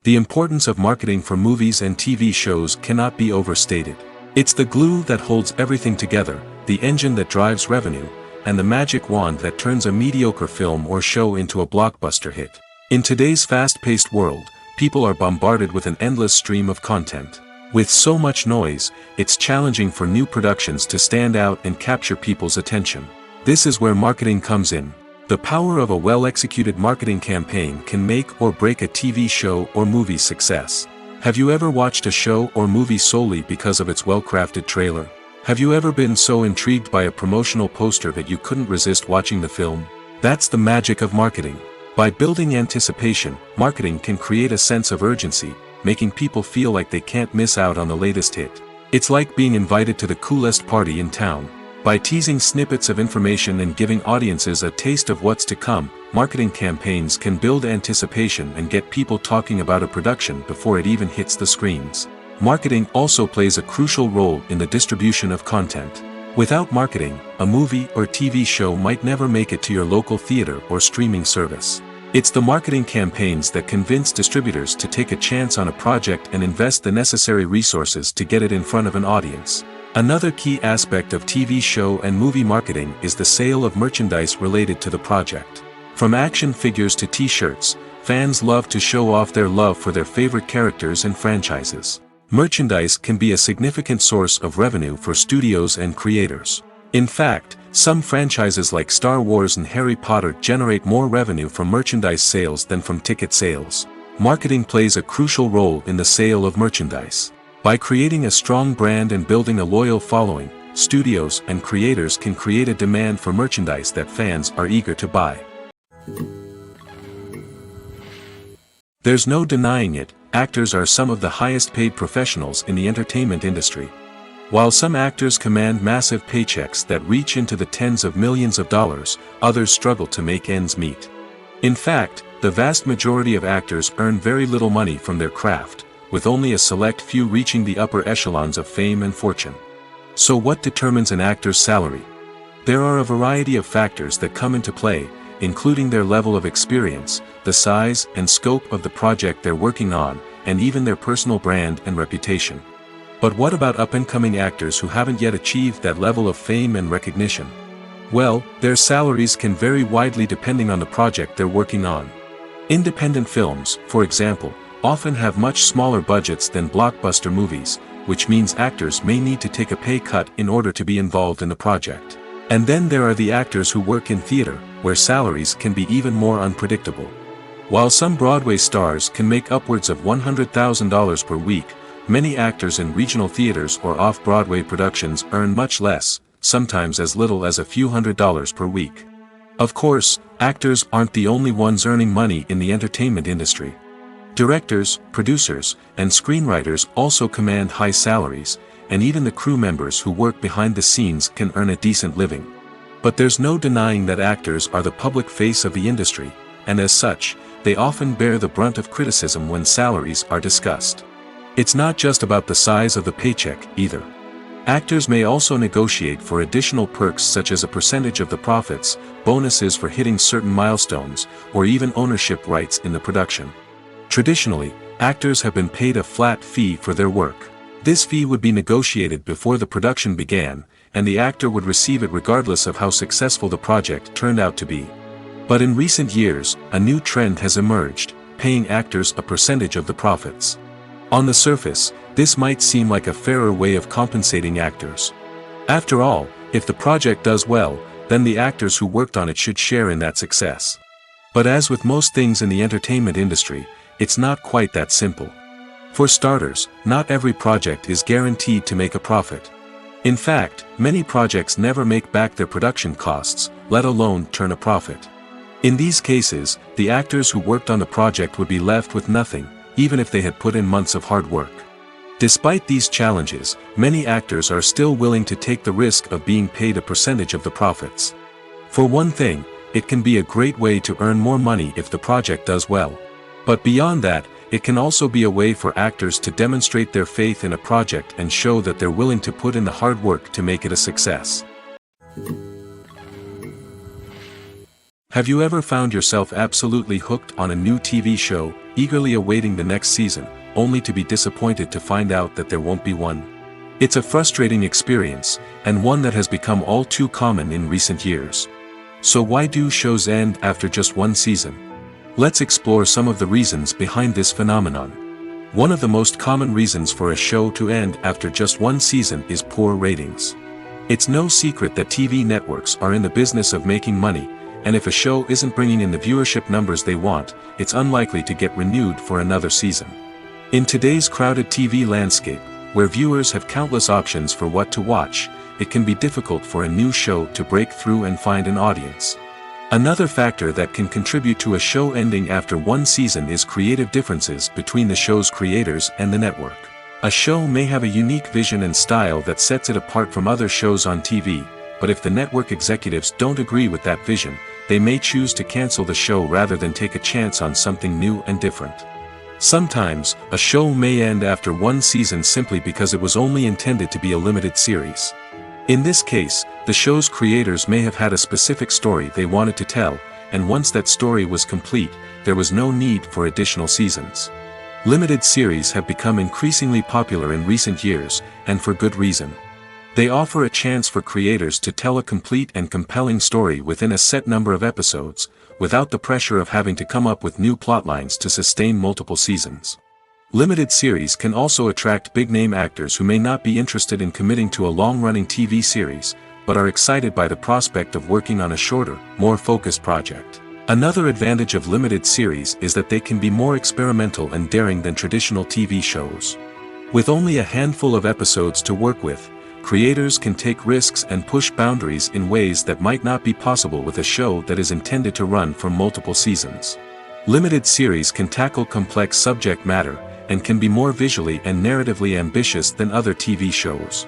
The importance of marketing for movies and TV shows cannot be overstated. It's the glue that holds everything together, the engine that drives revenue, and the magic wand that turns a mediocre film or show into a blockbuster hit. In today's fast-paced world, people are bombarded with an endless stream of content. With so much noise, it's challenging for new productions to stand out and capture people's attention. This is where marketing comes in. The power of a well-executed marketing campaign can make or break a TV show or movie's success. Have you ever watched a show or movie solely because of its well-crafted trailer? Have you ever been so intrigued by a promotional poster that you couldn't resist watching the film? That's the magic of marketing. By building anticipation, marketing can create a sense of urgency, making people feel like they can't miss out on the latest hit. It's like being invited to the coolest party in town. By teasing snippets of information and giving audiences a taste of what's to come, marketing campaigns can build anticipation and get people talking about a production before it even hits the screens. Marketing also plays a crucial role in the distribution of content. Without marketing, a movie or TV show might never make it to your local theater or streaming service. It's the marketing campaigns that convince distributors to take a chance on a project and invest the necessary resources to get it in front of an audience. Another key aspect of TV show and movie marketing is the sale of merchandise related to the project. From action figures to t-shirts, fans love to show off their love for their favorite characters and franchises. Merchandise can be a significant source of revenue for studios and creators. In fact, some franchises like Star Wars and Harry Potter generate more revenue from merchandise sales than from ticket sales. Marketing plays a crucial role in the sale of merchandise. By creating a strong brand and building a loyal following, studios and creators can create a demand for merchandise that fans are eager to buy. There's no denying it, actors are some of the highest paid professionals in the entertainment industry. While some actors command massive paychecks that reach into the tens of millions of dollars, others struggle to make ends meet. In fact, the vast majority of actors earn very little money from their craft, with only a select few reaching the upper echelons of fame and fortune. So what determines an actor's salary? There are a variety of factors that come into play, including their level of experience, the size and scope of the project they're working on, and even their personal brand and reputation. But what about up-and-coming actors who haven't yet achieved that level of fame and recognition? Well, their salaries can vary widely depending on the project they're working on. Independent films, for example, often have much smaller budgets than blockbuster movies, which means actors may need to take a pay cut in order to be involved in the project. And then there are the actors who work in theater, where salaries can be even more unpredictable. While some Broadway stars can make upwards of $100,000 per week, many actors in regional theaters or off-Broadway productions earn much less, sometimes as little as a few $100s per week. Of course, actors aren't the only ones earning money in the entertainment industry. Directors, producers, and screenwriters also command high salaries, and even the crew members who work behind the scenes can earn a decent living. But there's no denying that actors are the public face of the industry, and as such, they often bear the brunt of criticism when salaries are discussed. It's not just about the size of the paycheck, either. Actors may also negotiate for additional perks such as a percentage of the profits, bonuses for hitting certain milestones, or even ownership rights in the production. Traditionally, actors have been paid a flat fee for their work. This fee would be negotiated before the production began, and the actor would receive it regardless of how successful the project turned out to be. But in recent years, a new trend has emerged, paying actors a percentage of the profits. On the surface, this might seem like a fairer way of compensating actors. After all, if the project does well, then the actors who worked on it should share in that success. But as with most things in the entertainment industry, it's not quite that simple. For starters, not every project is guaranteed to make a profit. In fact, many projects never make back their production costs, let alone turn a profit. In these cases, the actors who worked on the project would be left with nothing, even if they had put in months of hard work. Despite these challenges, many actors are still willing to take the risk of being paid a percentage of the profits. For one thing, it can be a great way to earn more money if the project does well. But beyond that, it can also be a way for actors to demonstrate their faith in a project and show that they're willing to put in the hard work to make it a success. Have you ever found yourself absolutely hooked on a new TV show, eagerly awaiting the next season, only to be disappointed to find out that there won't be one? It's a frustrating experience, and one that has become all too common in recent years. So why do shows end after just one season? Let's explore some of the reasons behind this phenomenon. One of the most common reasons for a show to end after just one season is poor ratings. It's no secret that TV networks are in the business of making money, and if a show isn't bringing in the viewership numbers they want, it's unlikely to get renewed for another season. In today's crowded TV landscape, where viewers have countless options for what to watch, it can be difficult for a new show to break through and find an audience. Another factor that can contribute to a show ending after one season is creative differences between the show's creators and the network. A show may have a unique vision and style that sets it apart from other shows on TV, but if the network executives don't agree with that vision, they may choose to cancel the show rather than take a chance on something new and different. Sometimes, a show may end after one season simply because it was only intended to be a limited series. In this case, the show's creators may have had a specific story they wanted to tell, and once that story was complete, there was no need for additional seasons. Limited series have become increasingly popular in recent years, and for good reason. They offer a chance for creators to tell a complete and compelling story within a set number of episodes, without the pressure of having to come up with new plotlines to sustain multiple seasons. Limited series can also attract big-name actors who may not be interested in committing to a long-running TV series, but are excited by the prospect of working on a shorter, more focused project. Another advantage of limited series is that they can be more experimental and daring than traditional TV shows. With only a handful of episodes to work with, creators can take risks and push boundaries in ways that might not be possible with a show that is intended to run for multiple seasons. Limited series can tackle complex subject matter, and can be more visually and narratively ambitious than other TV shows.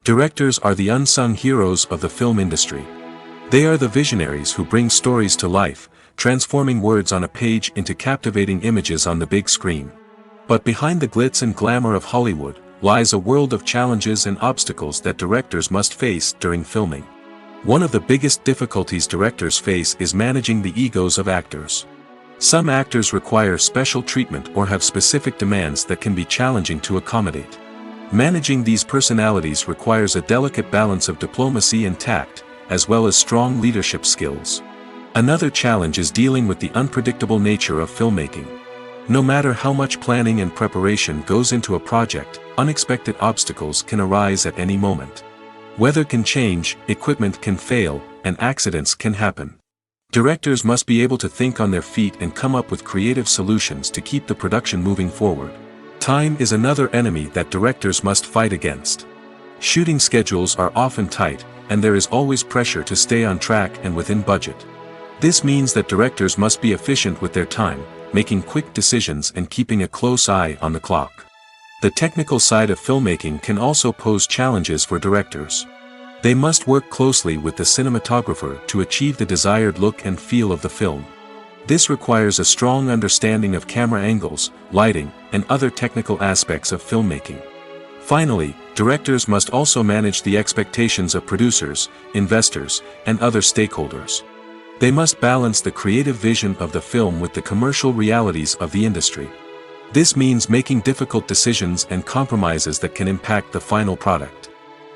Directors are the unsung heroes of the film industry. They are the visionaries who bring stories to life, transforming words on a page into captivating images on the big screen. But behind the glitz and glamour of Hollywood, lies a world of challenges and obstacles that directors must face during filming. One of the biggest difficulties directors face is managing the egos of actors. Some actors require special treatment or have specific demands that can be challenging to accommodate. Managing these personalities requires a delicate balance of diplomacy and tact, as well as strong leadership skills. Another challenge is dealing with the unpredictable nature of filmmaking. No matter how much planning and preparation goes into a project, unexpected obstacles can arise at any moment. Weather can change, equipment can fail, and accidents can happen. Directors must be able to think on their feet and come up with creative solutions to keep the production moving forward. Time is another enemy that directors must fight against. Shooting schedules are often tight, and there is always pressure to stay on track and within budget. This means that directors must be efficient with their time, making quick decisions and keeping a close eye on the clock. The technical side of filmmaking can also pose challenges for directors. They must work closely with the cinematographer to achieve the desired look and feel of the film. This requires a strong understanding of camera angles, lighting, and other technical aspects of filmmaking. Finally, directors must also manage the expectations of producers, investors, and other stakeholders. They must balance the creative vision of the film with the commercial realities of the industry. This means making difficult decisions and compromises that can impact the final product.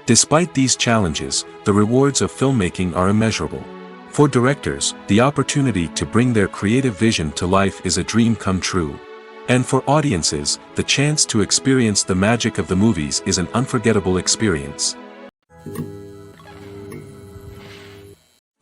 Despite these challenges, the rewards of filmmaking are immeasurable. For directors, the opportunity to bring their creative vision to life is a dream come true. And for audiences, the chance to experience the magic of the movies is an unforgettable experience.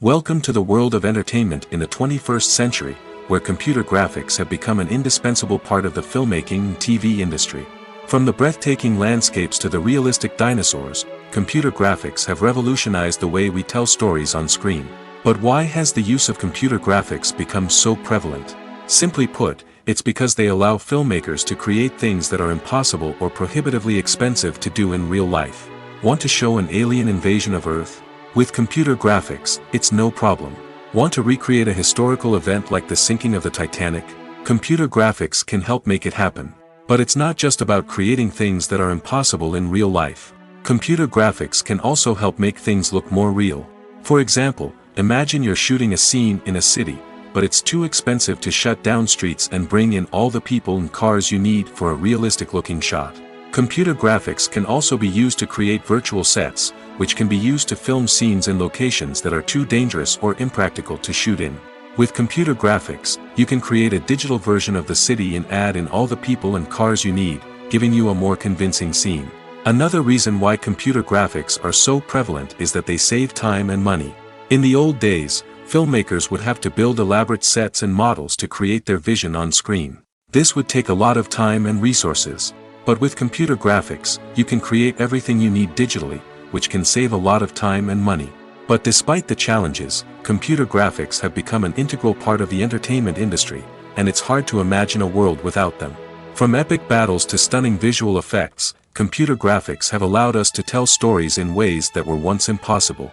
Welcome to the world of entertainment in the 21st century, where computer graphics have become an indispensable part of the filmmaking and TV industry. From the breathtaking landscapes to the realistic dinosaurs, computer graphics have revolutionized the way we tell stories on screen. But why has the use of computer graphics become so prevalent? Simply put, it's because they allow filmmakers to create things that are impossible or prohibitively expensive to do in real life. Want to show an alien invasion of Earth? With computer graphics, it's no problem. Want to recreate a historical event like the sinking of the Titanic? Computer graphics can help make it happen. But it's not just about creating things that are impossible in real life. Computer graphics can also help make things look more real. For example, imagine you're shooting a scene in a city, but it's too expensive to shut down streets and bring in all the people and cars you need for a realistic-looking shot. Computer graphics can also be used to create virtual sets, which can be used to film scenes in locations that are too dangerous or impractical to shoot in. With computer graphics, you can create a digital version of the city and add in all the people and cars you need, giving you a more convincing scene. Another reason why computer graphics are so prevalent is that they save time and money. In the old days, filmmakers would have to build elaborate sets and models to create their vision on screen. This would take a lot of time and resources. But with computer graphics, you can create everything you need digitally, which can save a lot of time and money. But despite the challenges, computer graphics have become an integral part of the entertainment industry, and it's hard to imagine a world without them. From epic battles to stunning visual effects, computer graphics have allowed us to tell stories in ways that were once impossible.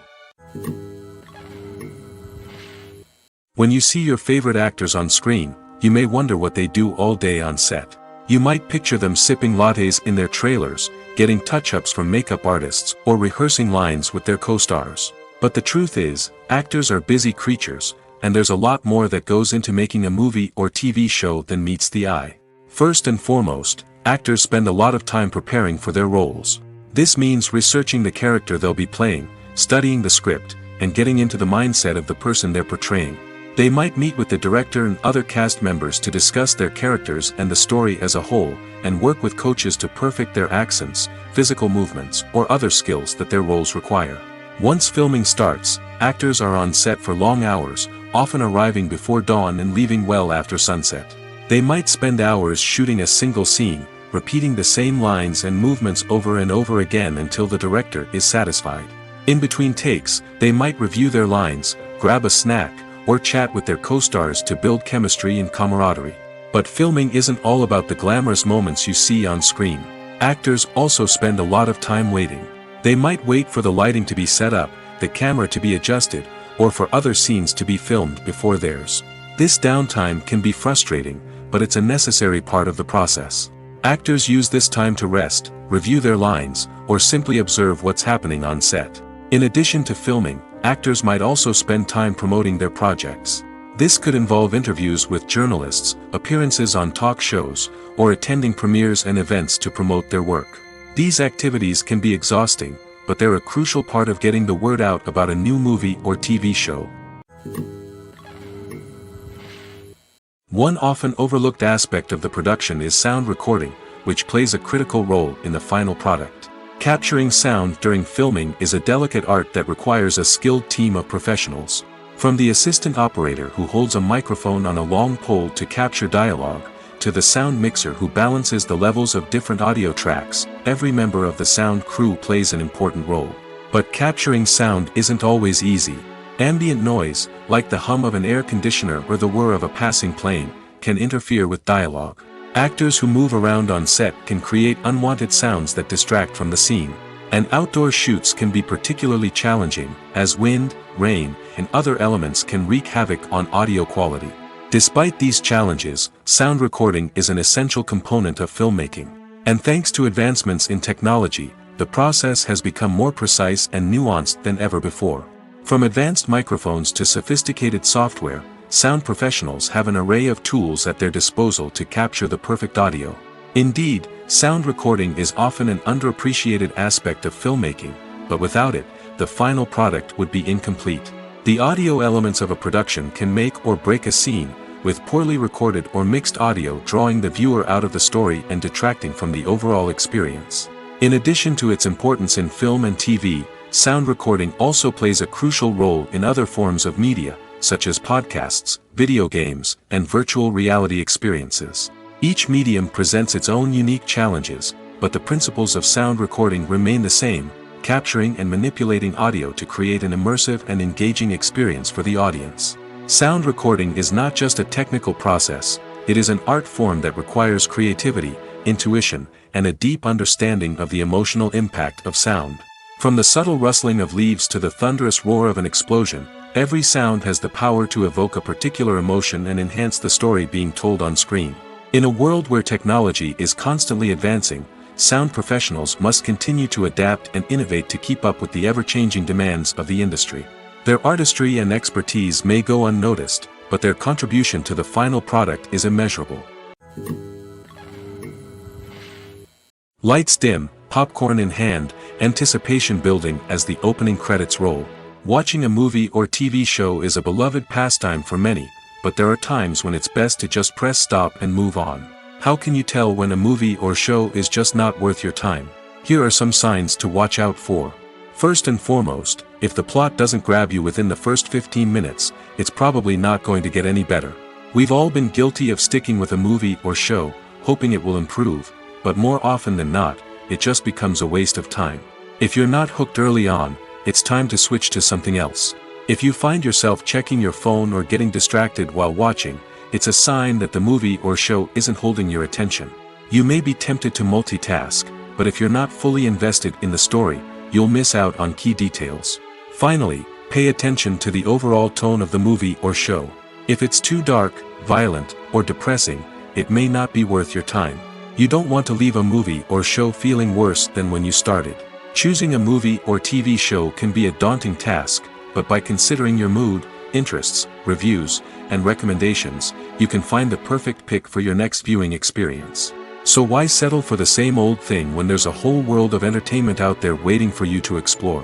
When you see your favorite actors on screen, you may wonder what they do all day on set. You might picture them sipping lattes in their trailers, getting touch-ups from makeup artists, or rehearsing lines with their co-stars. But the truth is, actors are busy creatures, and there's a lot more that goes into making a movie or TV show than meets the eye. First and foremost, actors spend a lot of time preparing for their roles. This means researching the character they'll be playing, studying the script, and getting into the mindset of the person they're portraying. They might meet with the director and other cast members to discuss their characters and the story as a whole, and work with coaches to perfect their accents, physical movements, or other skills that their roles require. Once filming starts, actors are on set for long hours, often arriving before dawn and leaving well after sunset. They might spend hours shooting a single scene, repeating the same lines and movements over and over again until the director is satisfied. In between takes, they might review their lines, grab a snack, or chat with their co-stars to build chemistry and camaraderie. But filming isn't all about the glamorous moments you see on screen. Actors also spend a lot of time waiting. They might wait for the lighting to be set up, the camera to be adjusted, or for other scenes to be filmed before theirs. This downtime can be frustrating, but it's a necessary part of the process. Actors use this time to rest, review their lines, or simply observe what's happening on set. In addition to filming, actors might also spend time promoting their projects. This could involve interviews with journalists, appearances on talk shows, or attending premieres and events to promote their work. These activities can be exhausting, but they're a crucial part of getting the word out about a new movie or TV show. One often overlooked aspect of the production is sound recording, which plays a critical role in the final product. Capturing sound during filming is a delicate art that requires a skilled team of professionals. From the assistant operator who holds a microphone on a long pole to capture dialogue, to the sound mixer who balances the levels of different audio tracks, every member of the sound crew plays an important role. But capturing sound isn't always easy. Ambient noise, like the hum of an air conditioner or the whir of a passing plane, can interfere with dialogue. Actors who move around on set can create unwanted sounds that distract from the scene. And outdoor shoots can be particularly challenging, as wind, rain, and other elements can wreak havoc on audio quality. Despite these challenges, sound recording is an essential component of filmmaking. And thanks to advancements in technology, the process has become more precise and nuanced than ever before. From advanced microphones to sophisticated software, sound professionals have an array of tools at their disposal to capture the perfect audio. Indeed, sound recording is often an underappreciated aspect of filmmaking, but without it, the final product would be incomplete. The audio elements of a production can make or break a scene, with poorly recorded or mixed audio drawing the viewer out of the story and detracting from the overall experience. In addition to its importance in film and TV, sound recording also plays a crucial role in other forms of media, such as podcasts, video games, and virtual reality experiences. Each medium presents its own unique challenges, but the principles of sound recording remain the same, capturing and manipulating audio to create an immersive and engaging experience for the audience. Sound recording is not just a technical process, it is an art form that requires creativity, intuition, and a deep understanding of the emotional impact of sound. From the subtle rustling of leaves to the thunderous roar of an explosion, every sound has the power to evoke a particular emotion and enhance the story being told on screen. In a world where technology is constantly advancing, sound professionals must continue to adapt and innovate to keep up with the ever-changing demands of the industry. Their artistry and expertise may go unnoticed, but their contribution to the final product is immeasurable. Lights dim, popcorn in hand, anticipation building as the opening credits roll. Watching a movie or TV show is a beloved pastime for many, but there are times when it's best to just press stop and move on. How can you tell when a movie or show is just not worth your time? Here are some signs to watch out for. First and foremost, if the plot doesn't grab you within the first 15 minutes, it's probably not going to get any better. We've all been guilty of sticking with a movie or show, hoping it will improve, but more often than not, it just becomes a waste of time. If you're not hooked early on, it's time to switch to something else. If you find yourself checking your phone or getting distracted while watching, it's a sign that the movie or show isn't holding your attention. You may be tempted to multitask, but if you're not fully invested in the story, you'll miss out on key details. Finally, pay attention to the overall tone of the movie or show. If it's too dark, violent, or depressing, it may not be worth your time. You don't want to leave a movie or show feeling worse than when you started. Choosing a movie or TV show can be a daunting task, but by considering your mood, interests, reviews, and recommendations, you can find the perfect pick for your next viewing experience. So why settle for the same old thing when there's a whole world of entertainment out there waiting for you to explore?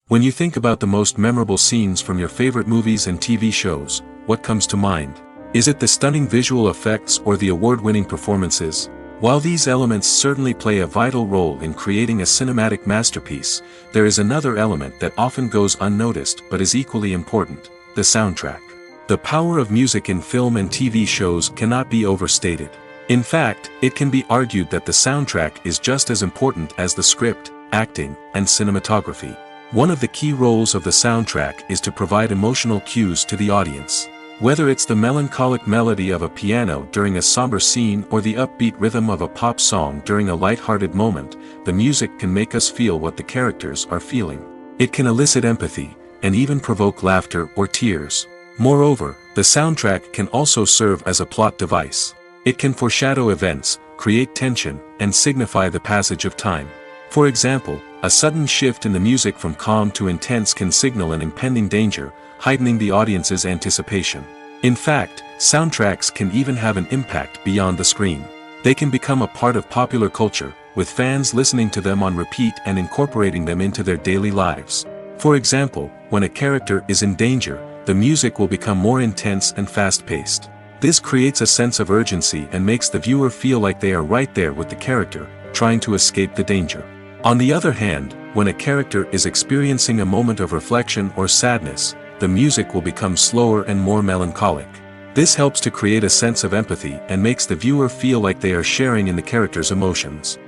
When you think about the most memorable scenes from your favorite movies and TV shows, what comes to mind? Is it the stunning visual effects or the award-winning performances? While these elements certainly play a vital role in creating a cinematic masterpiece, there is another element that often goes unnoticed but is equally important: the soundtrack. The power of music in film and TV shows cannot be overstated. In fact, it can be argued that the soundtrack is just as important as the script, acting, and cinematography. One of the key roles of the soundtrack is to provide emotional cues to the audience. Whether it's the melancholic melody of a piano during a somber scene or the upbeat rhythm of a pop song during a light-hearted moment, the music can make us feel what the characters are feeling. It can elicit empathy, and even provoke laughter or tears. Moreover, the soundtrack can also serve as a plot device. It can foreshadow events, create tension, and signify the passage of time. For example, a sudden shift in the music from calm to intense can signal an impending danger, heightening the audience's anticipation. In fact, soundtracks can even have an impact beyond the screen. They can become a part of popular culture, with fans listening to them on repeat and incorporating them into their daily lives. For example, when a character is in danger, the music will become more intense and fast-paced. This creates a sense of urgency and makes the viewer feel like they are right there with the character, trying to escape the danger. On the other hand, when a character is experiencing a moment of reflection or sadness, the music will become slower and more melancholic. This helps to create a sense of empathy and makes the viewer feel like they are sharing in the character's emotions.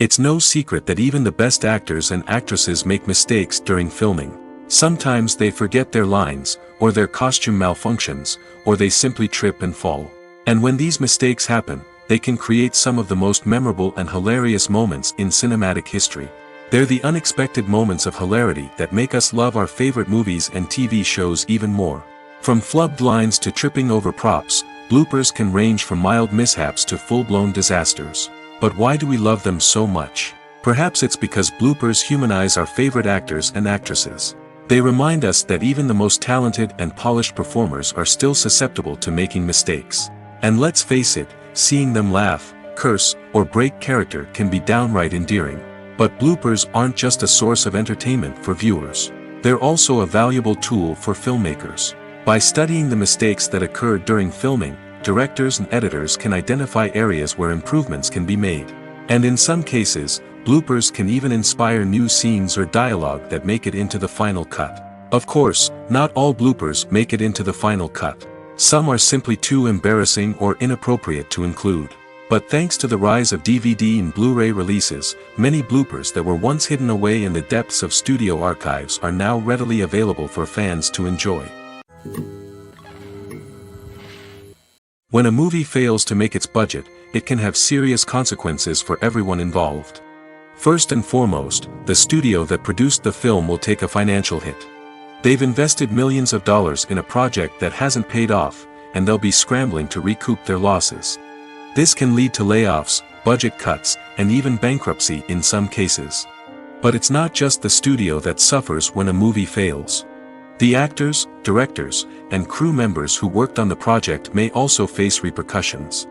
It's no secret that even the best actors and actresses make mistakes during filming. Sometimes they forget their lines, or their costume malfunctions, or they simply trip and fall. And when these mistakes happen, they can create some of the most memorable and hilarious moments in cinematic history. They're the unexpected moments of hilarity that make us love our favorite movies and TV shows even more. From flubbed lines to tripping over props, bloopers can range from mild mishaps to full-blown disasters. But why do we love them so much? Perhaps it's because bloopers humanize our favorite actors and actresses. They remind us that even the most talented and polished performers are still susceptible to making mistakes. And let's face it, seeing them laugh, curse, or break character can be downright endearing. But bloopers aren't just a source of entertainment for viewers. They're also a valuable tool for filmmakers. By studying the mistakes that occurred during filming, directors and editors can identify areas where improvements can be made. And in some cases, bloopers can even inspire new scenes or dialogue that make it into the final cut. Of course, not all bloopers make it into the final cut. Some are simply too embarrassing or inappropriate to include. But thanks to the rise of DVD and Blu-ray releases, many bloopers that were once hidden away in the depths of studio archives are now readily available for fans to enjoy. When a movie fails to make its budget, it can have serious consequences for everyone involved. First and foremost, the studio that produced the film will take a financial hit. They've invested millions of dollars in a project that hasn't paid off, and they'll be scrambling to recoup their losses. This can lead to layoffs, budget cuts, and even bankruptcy in some cases. But it's not just the studio that suffers when a movie fails. The actors, directors, and crew members who worked on the project may also face repercussions.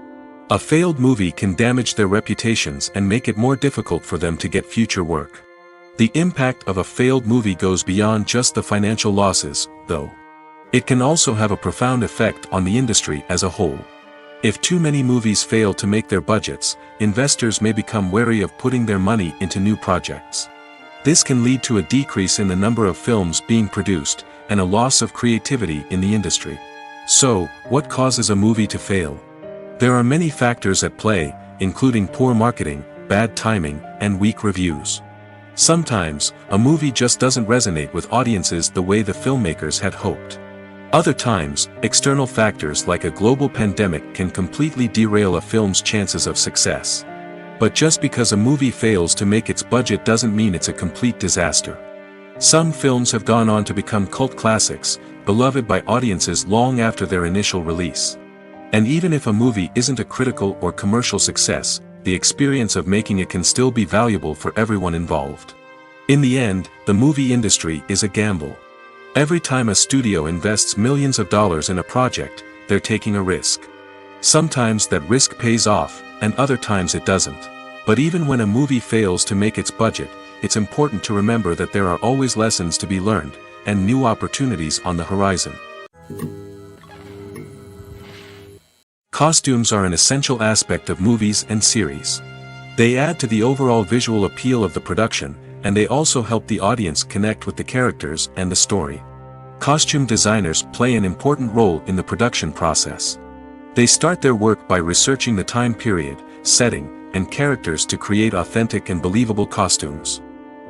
A failed movie can damage their reputations and make it more difficult for them to get future work. The impact of a failed movie goes beyond just the financial losses, though. It can also have a profound effect on the industry as a whole. If too many movies fail to make their budgets, investors may become wary of putting their money into new projects. This can lead to a decrease in the number of films being produced, and a loss of creativity in the industry. So, what causes a movie to fail? There are many factors at play, including poor marketing, bad timing, and weak reviews. Sometimes, a movie just doesn't resonate with audiences the way the filmmakers had hoped. Other times, external factors like a global pandemic can completely derail a film's chances of success. But just because a movie fails to make its budget doesn't mean it's a complete disaster. Some films have gone on to become cult classics, beloved by audiences long after their initial release. And even if a movie isn't a critical or commercial success, the experience of making it can still be valuable for everyone involved. In the end, the movie industry is a gamble. Every time a studio invests millions of dollars in a project, they're taking a risk. Sometimes that risk pays off, and other times it doesn't. But even when a movie fails to make its budget, it's important to remember that there are always lessons to be learned, and new opportunities on the horizon. Costumes are an essential aspect of movies and series. They add to the overall visual appeal of the production, and they also help the audience connect with the characters and the story. Costume designers play an important role in the production process. They start their work by researching the time period, setting, and characters to create authentic and believable costumes.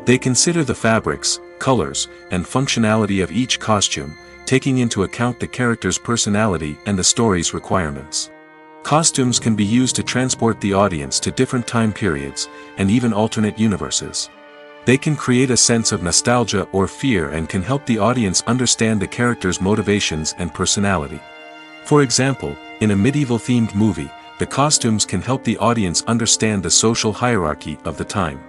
They consider the fabrics, colors, and functionality of each costume, taking into account the character's personality and the story's requirements. Costumes can be used to transport the audience to different time periods, and even alternate universes. They can create a sense of nostalgia or fear and can help the audience understand the character's motivations and personality. For example, in a medieval-themed movie, the costumes can help the audience understand the social hierarchy of the time.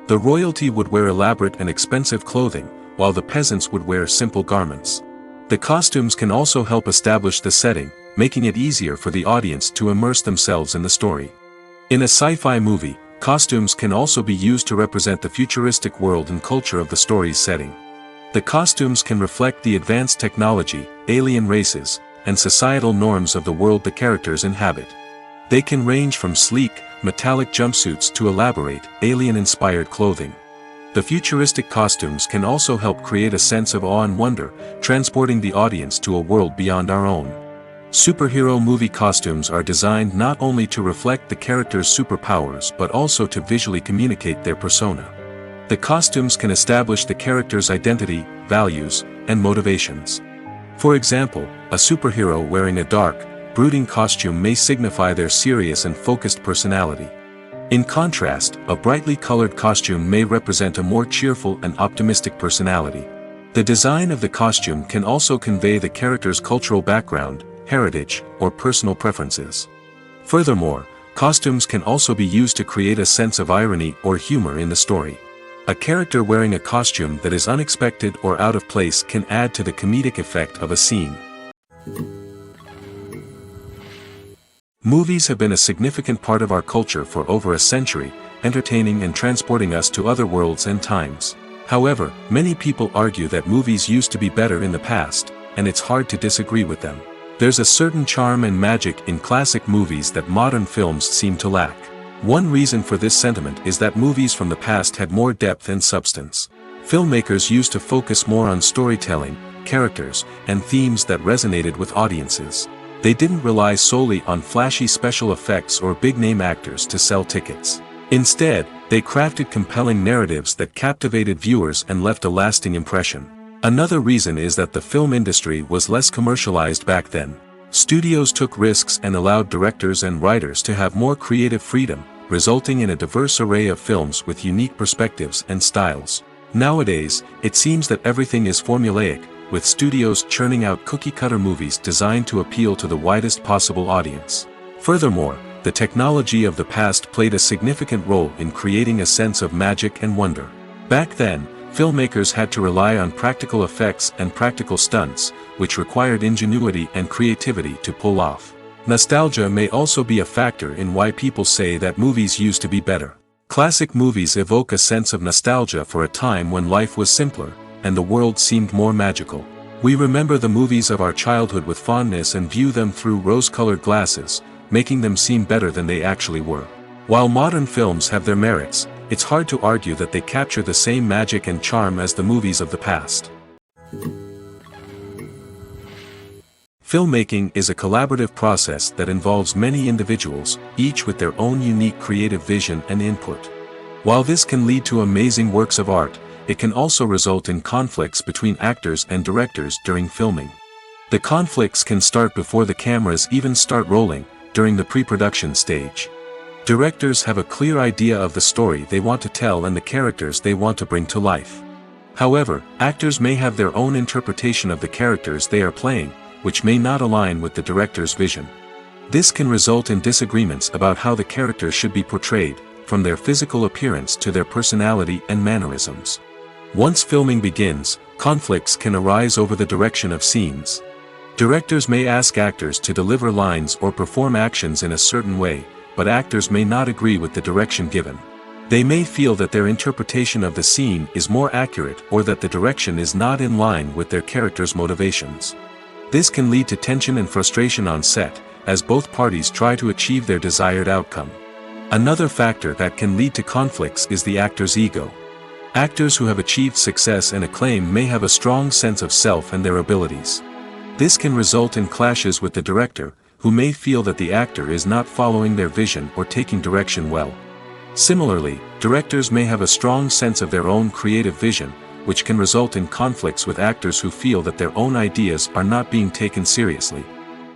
The royalty would wear elaborate and expensive clothing, while the peasants would wear simple garments. The costumes can also help establish the setting, making it easier for the audience to immerse themselves in the story. In a sci-fi movie, costumes can also be used to represent the futuristic world and culture of the story's setting. The costumes can reflect the advanced technology, alien races, and societal norms of the world the characters inhabit. They can range from sleek, metallic jumpsuits to elaborate, alien-inspired clothing. The futuristic costumes can also help create a sense of awe and wonder, transporting the audience to a world beyond our own. Superhero movie costumes are designed not only to reflect the character's superpowers but also to visually communicate their persona. The costumes can establish the character's identity, values, and motivations. For example, a superhero wearing a dark, brooding costume may signify their serious and focused personality. In contrast, a brightly colored costume may represent a more cheerful and optimistic personality. The design of the costume can also convey the character's cultural background, heritage, or personal preferences. Furthermore, costumes can also be used to create a sense of irony or humor in the story. A character wearing a costume that is unexpected or out of place can add to the comedic effect of a scene. Movies have been a significant part of our culture for over a century, entertaining and transporting us to other worlds and times. However, many people argue that movies used to be better in the past, and it's hard to disagree with them. There's a certain charm and magic in classic movies that modern films seem to lack. One reason for this sentiment is that movies from the past had more depth and substance. Filmmakers used to focus more on storytelling, characters, and themes that resonated with audiences. They didn't rely solely on flashy special effects or big-name actors to sell tickets. Instead, they crafted compelling narratives that captivated viewers and left a lasting impression. Another reason is that the film industry was less commercialized back then. Studios took risks and allowed directors and writers to have more creative freedom, resulting in a diverse array of films with unique perspectives and styles. Nowadays, it seems that everything is formulaic, with studios churning out cookie-cutter movies designed to appeal to the widest possible audience. Furthermore, the technology of the past played a significant role in creating a sense of magic and wonder. Back then, filmmakers had to rely on practical effects and practical stunts, which required ingenuity and creativity to pull off. Nostalgia may also be a factor in why people say that movies used to be better. Classic movies evoke a sense of nostalgia for a time when life was simpler, and the world seemed more magical. We remember the movies of our childhood with fondness and view them through rose-colored glasses, making them seem better than they actually were. While modern films have their merits, it's hard to argue that they capture the same magic and charm as the movies of the past. Filmmaking is a collaborative process that involves many individuals, each with their own unique creative vision and input. While this can lead to amazing works of art, it can also result in conflicts between actors and directors during filming. The conflicts can start before the cameras even start rolling, during the pre-production stage. Directors have a clear idea of the story they want to tell and the characters they want to bring to life. However, actors may have their own interpretation of the characters they are playing, which may not align with the director's vision. This can result in disagreements about how the characters should be portrayed, from their physical appearance to their personality and mannerisms. Once filming begins, conflicts can arise over the direction of scenes. Directors may ask actors to deliver lines or perform actions in a certain way, but actors may not agree with the direction given. They may feel that their interpretation of the scene is more accurate or that the direction is not in line with their character's motivations. This can lead to tension and frustration on set, as both parties try to achieve their desired outcome. Another factor that can lead to conflicts is the actor's ego. Actors who have achieved success and acclaim may have a strong sense of self and their abilities. This can result in clashes with the director, who may feel that the actor is not following their vision or taking direction well. Similarly, directors may have a strong sense of their own creative vision, which can result in conflicts with actors who feel that their own ideas are not being taken seriously.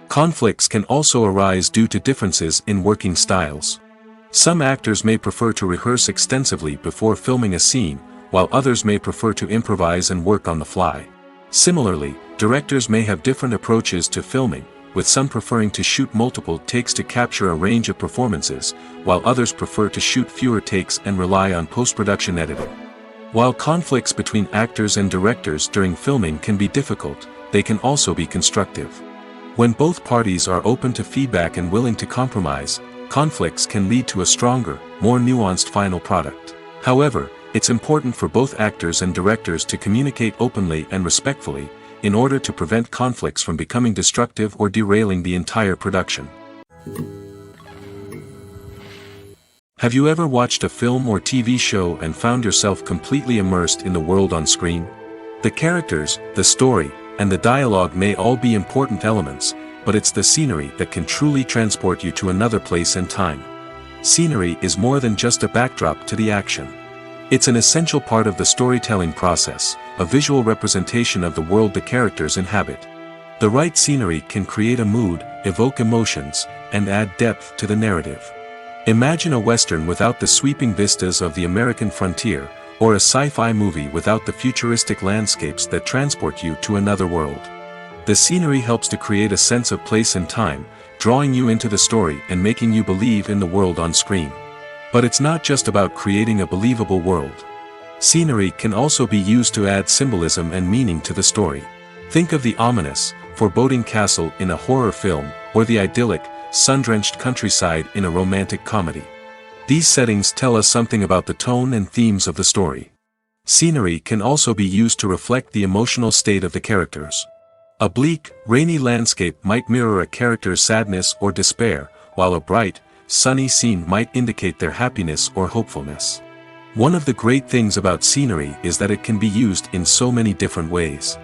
Conflicts can also arise due to differences in working styles. Some actors may prefer to rehearse extensively before filming a scene, while others may prefer to improvise and work on the fly. Similarly, directors may have different approaches to filming, with some preferring to shoot multiple takes to capture a range of performances, while others prefer to shoot fewer takes and rely on post-production editing. While conflicts between actors and directors during filming can be difficult, they can also be constructive. When both parties are open to feedback and willing to compromise, conflicts can lead to a stronger, more nuanced final product. However, it's important for both actors and directors to communicate openly and respectfully, in order to prevent conflicts from becoming destructive or derailing the entire production. Have you ever watched a film or TV show and found yourself completely immersed in the world on screen? The characters, the story, and the dialogue may all be important elements, but it's the scenery that can truly transport you to another place and time. Scenery is more than just a backdrop to the action. It's an essential part of the storytelling process, a visual representation of the world the characters inhabit. The right scenery can create a mood, evoke emotions, and add depth to the narrative. Imagine a Western without the sweeping vistas of the American frontier, or a sci-fi movie without the futuristic landscapes that transport you to another world. The scenery helps to create a sense of place and time, drawing you into the story and making you believe in the world on screen. But it's not just about creating a believable world. Scenery can also be used to add symbolism and meaning to the story. Think of the ominous, foreboding castle in a horror film, or the idyllic, sun-drenched countryside in a romantic comedy. These settings tell us something about the tone and themes of the story. Scenery can also be used to reflect the emotional state of the characters. A bleak, rainy landscape might mirror a character's sadness or despair, while a bright, sunny scene might indicate their happiness or hopefulness. One of the great things about scenery is that it can be used in so many different ways.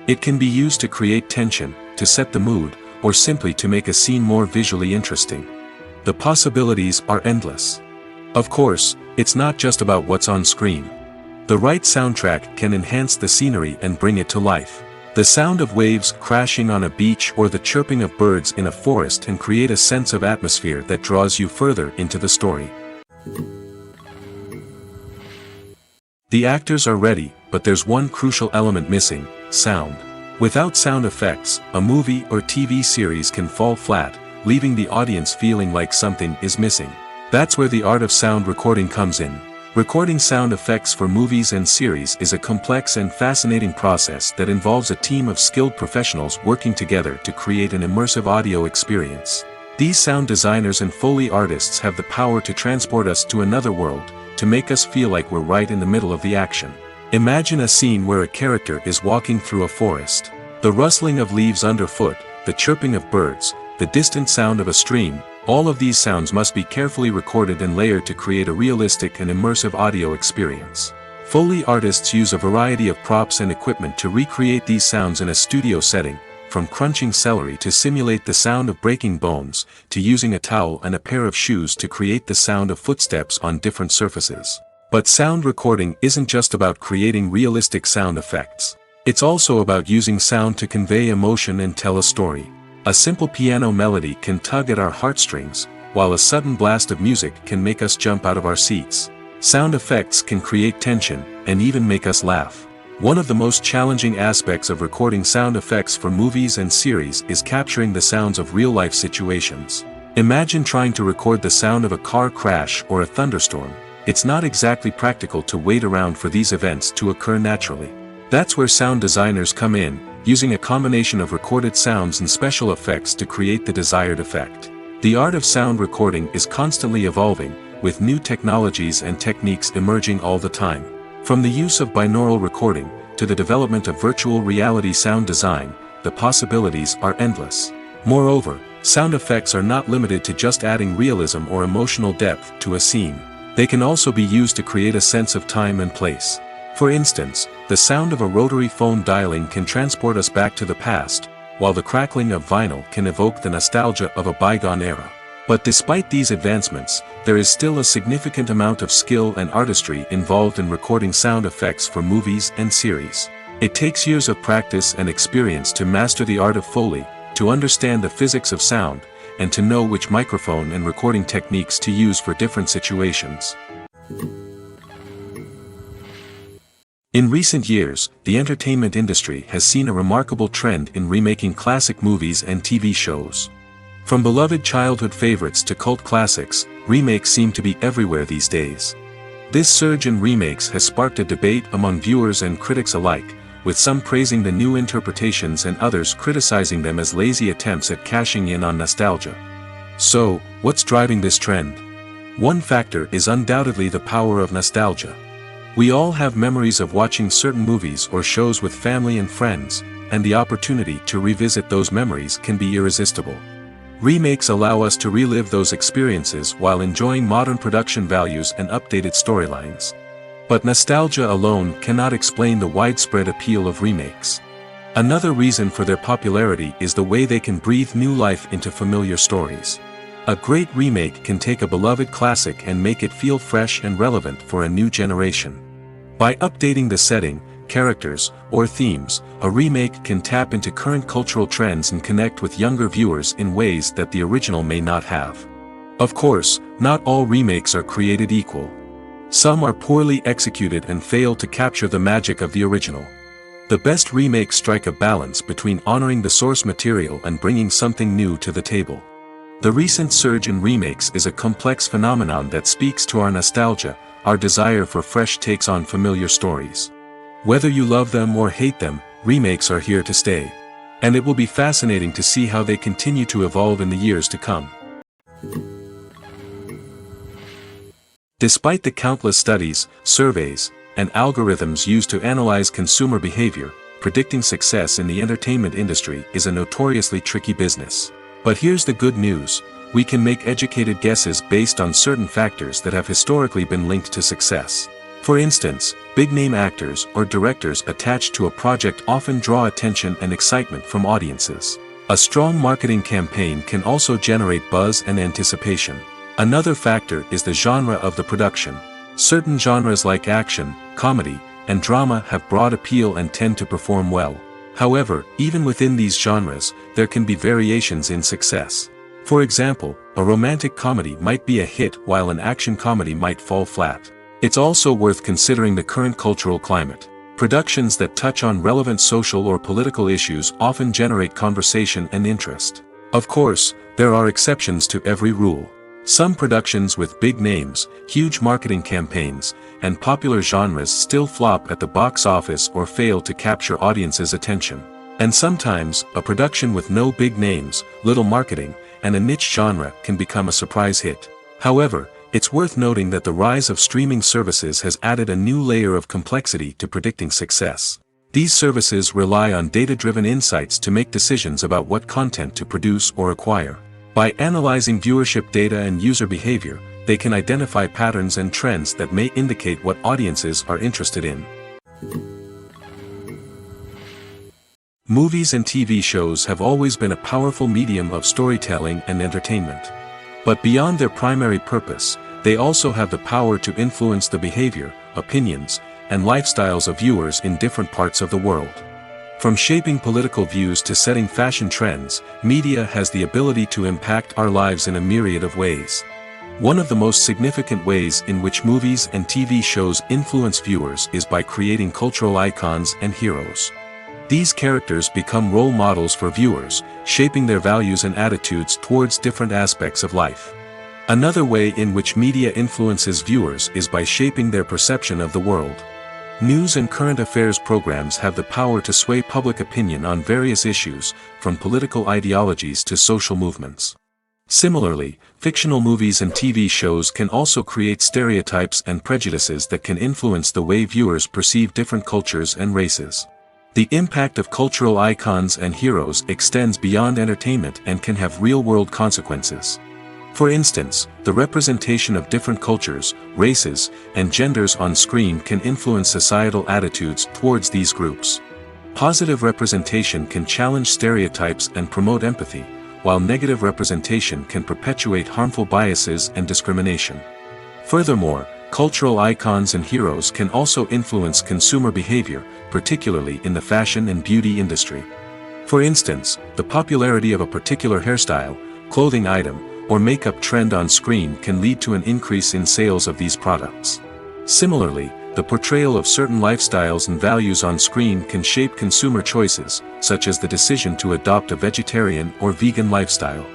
It can be used to create tension, to set the mood, or simply to make a scene more visually interesting. The possibilities are endless. Of course, it's not just about what's on screen. The right soundtrack can enhance the scenery and bring it to life. The sound of waves crashing on a beach or the chirping of birds in a forest can create a sense of atmosphere that draws you further into the story. The actors are ready, but there's one crucial element missing: sound. Without sound effects, a movie or TV series can fall flat, leaving the audience feeling like something is missing. That's where the art of sound recording comes in. Recording sound effects for movies and series is a complex and fascinating process that involves a team of skilled professionals working together to create an immersive audio experience. These sound designers and Foley artists have the power to transport us to another world, to make us feel like we're right in the middle of the action. Imagine a scene where a character is walking through a forest. The rustling of leaves underfoot, the chirping of birds, the distant sound of a stream, all of these sounds must be carefully recorded and layered to create a realistic and immersive audio experience. Foley artists use a variety of props and equipment to recreate these sounds in a studio setting, from crunching celery to simulate the sound of breaking bones, to using a towel and a pair of shoes to create the sound of footsteps on different surfaces. But sound recording isn't just about creating realistic sound effects. It's also about using sound to convey emotion and tell a story. A simple piano melody can tug at our heartstrings, while a sudden blast of music can make us jump out of our seats. Sound effects can create tension, and even make us laugh. One of the most challenging aspects of recording sound effects for movies and series is capturing the sounds of real-life situations. Imagine trying to record the sound of a car crash or a thunderstorm. It's not exactly practical to wait around for these events to occur naturally. That's where sound designers come in, using a combination of recorded sounds and special effects to create the desired effect. The art of sound recording is constantly evolving, with new technologies and techniques emerging all the time. From the use of binaural recording, to the development of virtual reality sound design, the possibilities are endless. Moreover, sound effects are not limited to just adding realism or emotional depth to a scene. They can also be used to create a sense of time and place. For instance, the sound of a rotary phone dialing can transport us back to the past, while the crackling of vinyl can evoke the nostalgia of a bygone era. But despite these advancements, there is still a significant amount of skill and artistry involved in recording sound effects for movies and series. It takes years of practice and experience to master the art of Foley, to understand the physics of sound, and to know which microphone and recording techniques to use for different situations. In recent years, the entertainment industry has seen a remarkable trend in remaking classic movies and TV shows. From beloved childhood favorites to cult classics, remakes seem to be everywhere these days. This surge in remakes has sparked a debate among viewers and critics alike, with some praising the new interpretations and others criticizing them as lazy attempts at cashing in on nostalgia. So, what's driving this trend? One factor is undoubtedly the power of nostalgia. We all have memories of watching certain movies or shows with family and friends, and the opportunity to revisit those memories can be irresistible. Remakes allow us to relive those experiences while enjoying modern production values and updated storylines. But nostalgia alone cannot explain the widespread appeal of remakes. Another reason for their popularity is the way they can breathe new life into familiar stories. A great remake can take a beloved classic and make it feel fresh and relevant for a new generation. By updating the setting, characters, or themes, a remake can tap into current cultural trends and connect with younger viewers in ways that the original may not have. Of course, not all remakes are created equal. Some are poorly executed and fail to capture the magic of the original. The best remakes strike a balance between honoring the source material and bringing something new to the table. The recent surge in remakes is a complex phenomenon that speaks to our nostalgia, our desire for fresh takes on familiar stories. Whether you love them or hate them, remakes are here to stay. And it will be fascinating to see how they continue to evolve in the years to come. Despite the countless studies, surveys, and algorithms used to analyze consumer behavior, predicting success in the entertainment industry is a notoriously tricky business. But here's the good news: we can make educated guesses based on certain factors that have historically been linked to success. For instance, big-name actors or directors attached to a project often draw attention and excitement from audiences. A strong marketing campaign can also generate buzz and anticipation. Another factor is the genre of the production. Certain genres like action, comedy, and drama have broad appeal and tend to perform well. However, even within these genres, there can be variations in success. For example, a romantic comedy might be a hit while an action comedy might fall flat. It's also worth considering the current cultural climate. Productions that touch on relevant social or political issues often generate conversation and interest. Of course, there are exceptions to every rule. Some productions with big names, huge marketing campaigns, and popular genres still flop at the box office or fail to capture audiences' attention. And sometimes, a production with no big names, little marketing, and a niche genre can become a surprise hit. However, it's worth noting that the rise of streaming services has added a new layer of complexity to predicting success. These services rely on data-driven insights to make decisions about what content to produce or acquire. By analyzing viewership data and user behavior, they can identify patterns and trends that may indicate what audiences are interested in. Movies and TV shows have always been a powerful medium of storytelling and entertainment. But beyond their primary purpose, they also have the power to influence the behavior, opinions, and lifestyles of viewers in different parts of the world. From shaping political views to setting fashion trends, media has the ability to impact our lives in a myriad of ways. One of the most significant ways in which movies and TV shows influence viewers is by creating cultural icons and heroes. These characters become role models for viewers, shaping their values and attitudes towards different aspects of life. Another way in which media influences viewers is by shaping their perception of the world. News and current affairs programs have the power to sway public opinion on various issues, from political ideologies to social movements. Similarly, fictional movies and TV shows can also create stereotypes and prejudices that can influence the way viewers perceive different cultures and races. The impact of cultural icons and heroes extends beyond entertainment and can have real-world consequences. For instance, the representation of different cultures, races, and genders on screen can influence societal attitudes towards these groups. Positive representation can challenge stereotypes and promote empathy, while negative representation can perpetuate harmful biases and discrimination. Furthermore, cultural icons and heroes can also influence consumer behavior, particularly in the fashion and beauty industry. For instance, the popularity of a particular hairstyle, clothing item, or makeup trend on screen can lead to an increase in sales of these products. Similarly, the portrayal of certain lifestyles and values on screen can shape consumer choices, such as the decision to adopt a vegetarian or vegan lifestyle.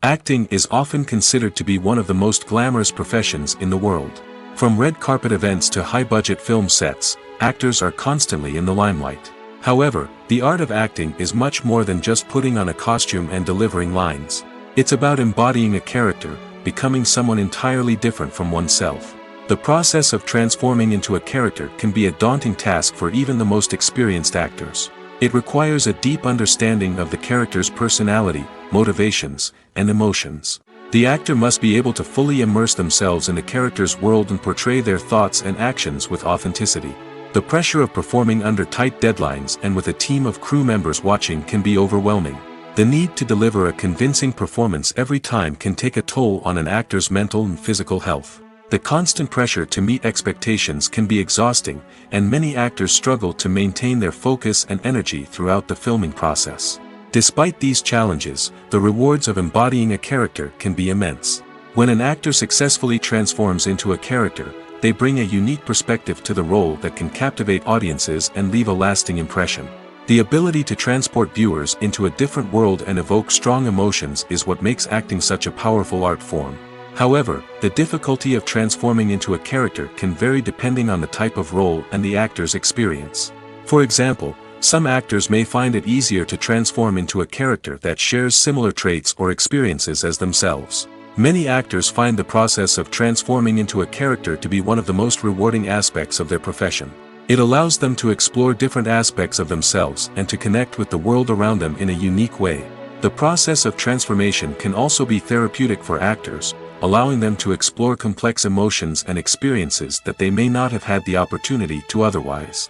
Acting is often considered to be one of the most glamorous professions in the world. From red carpet events to high-budget film sets, actors are constantly in the limelight. However, the art of acting is much more than just putting on a costume and delivering lines. It's about embodying a character, becoming someone entirely different from oneself. The process of transforming into a character can be a daunting task for even the most experienced actors. It requires a deep understanding of the character's personality, motivations, and emotions. The actor must be able to fully immerse themselves in the character's world and portray their thoughts and actions with authenticity. The pressure of performing under tight deadlines and with a team of crew members watching can be overwhelming. The need to deliver a convincing performance every time can take a toll on an actor's mental and physical health. The constant pressure to meet expectations can be exhausting, and many actors struggle to maintain their focus and energy throughout the filming process. Despite these challenges, the rewards of embodying a character can be immense. When an actor successfully transforms into a character, they bring a unique perspective to the role that can captivate audiences and leave a lasting impression. The ability to transport viewers into a different world and evoke strong emotions is what makes acting such a powerful art form. However, the difficulty of transforming into a character can vary depending on the type of role and the actor's experience. For example, some actors may find it easier to transform into a character that shares similar traits or experiences as themselves. Many actors find the process of transforming into a character to be one of the most rewarding aspects of their profession. It allows them to explore different aspects of themselves and to connect with the world around them in a unique way. The process of transformation can also be therapeutic for actors, allowing them to explore complex emotions and experiences that they may not have had the opportunity to otherwise.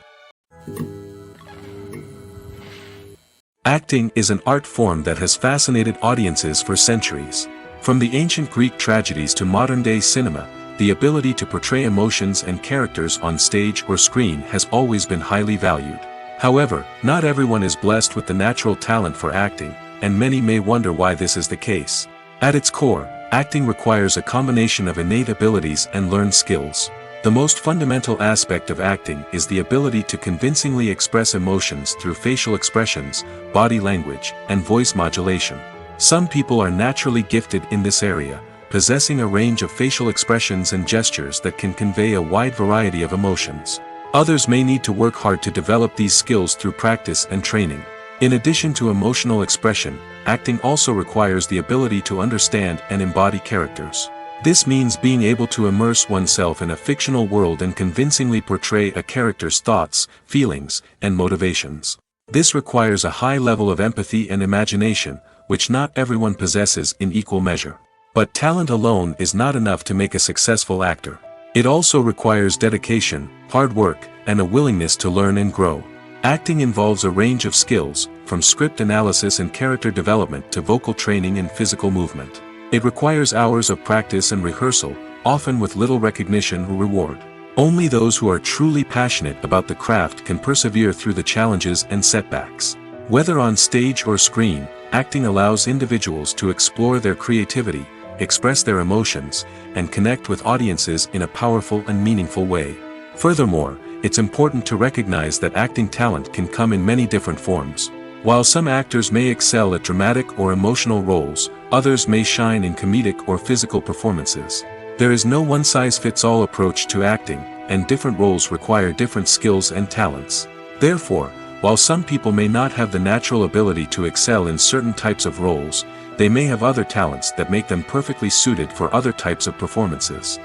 Acting is an art form that has fascinated audiences for centuries. From the ancient Greek tragedies to modern-day cinema, the ability to portray emotions and characters on stage or screen has always been highly valued. However, not everyone is blessed with the natural talent for acting, and many may wonder why this is the case. At its core, acting requires a combination of innate abilities and learned skills. The most fundamental aspect of acting is the ability to convincingly express emotions through facial expressions, body language, and voice modulation. Some people are naturally gifted in this area, possessing a range of facial expressions and gestures that can convey a wide variety of emotions. Others may need to work hard to develop these skills through practice and training. In addition to emotional expression, acting also requires the ability to understand and embody characters. This means being able to immerse oneself in a fictional world and convincingly portray a character's thoughts, feelings, and motivations. This requires a high level of empathy and imagination, which not everyone possesses in equal measure. But talent alone is not enough to make a successful actor. It also requires dedication, hard work, and a willingness to learn and grow. Acting involves a range of skills, from script analysis and character development to vocal training and physical movement. It requires hours of practice and rehearsal, often with little recognition or reward. Only those who are truly passionate about the craft can persevere through the challenges and setbacks. Whether on stage or screen, acting allows individuals to explore their creativity, express their emotions, and connect with audiences in a powerful and meaningful way. Furthermore, it's important to recognize that acting talent can come in many different forms. While some actors may excel at dramatic or emotional roles, others may shine in comedic or physical performances. There is no one-size-fits-all approach to acting, and different roles require different skills and talents. Therefore, while some people may not have the natural ability to excel in certain types of roles, they may have other talents that make them perfectly suited for other types of performances.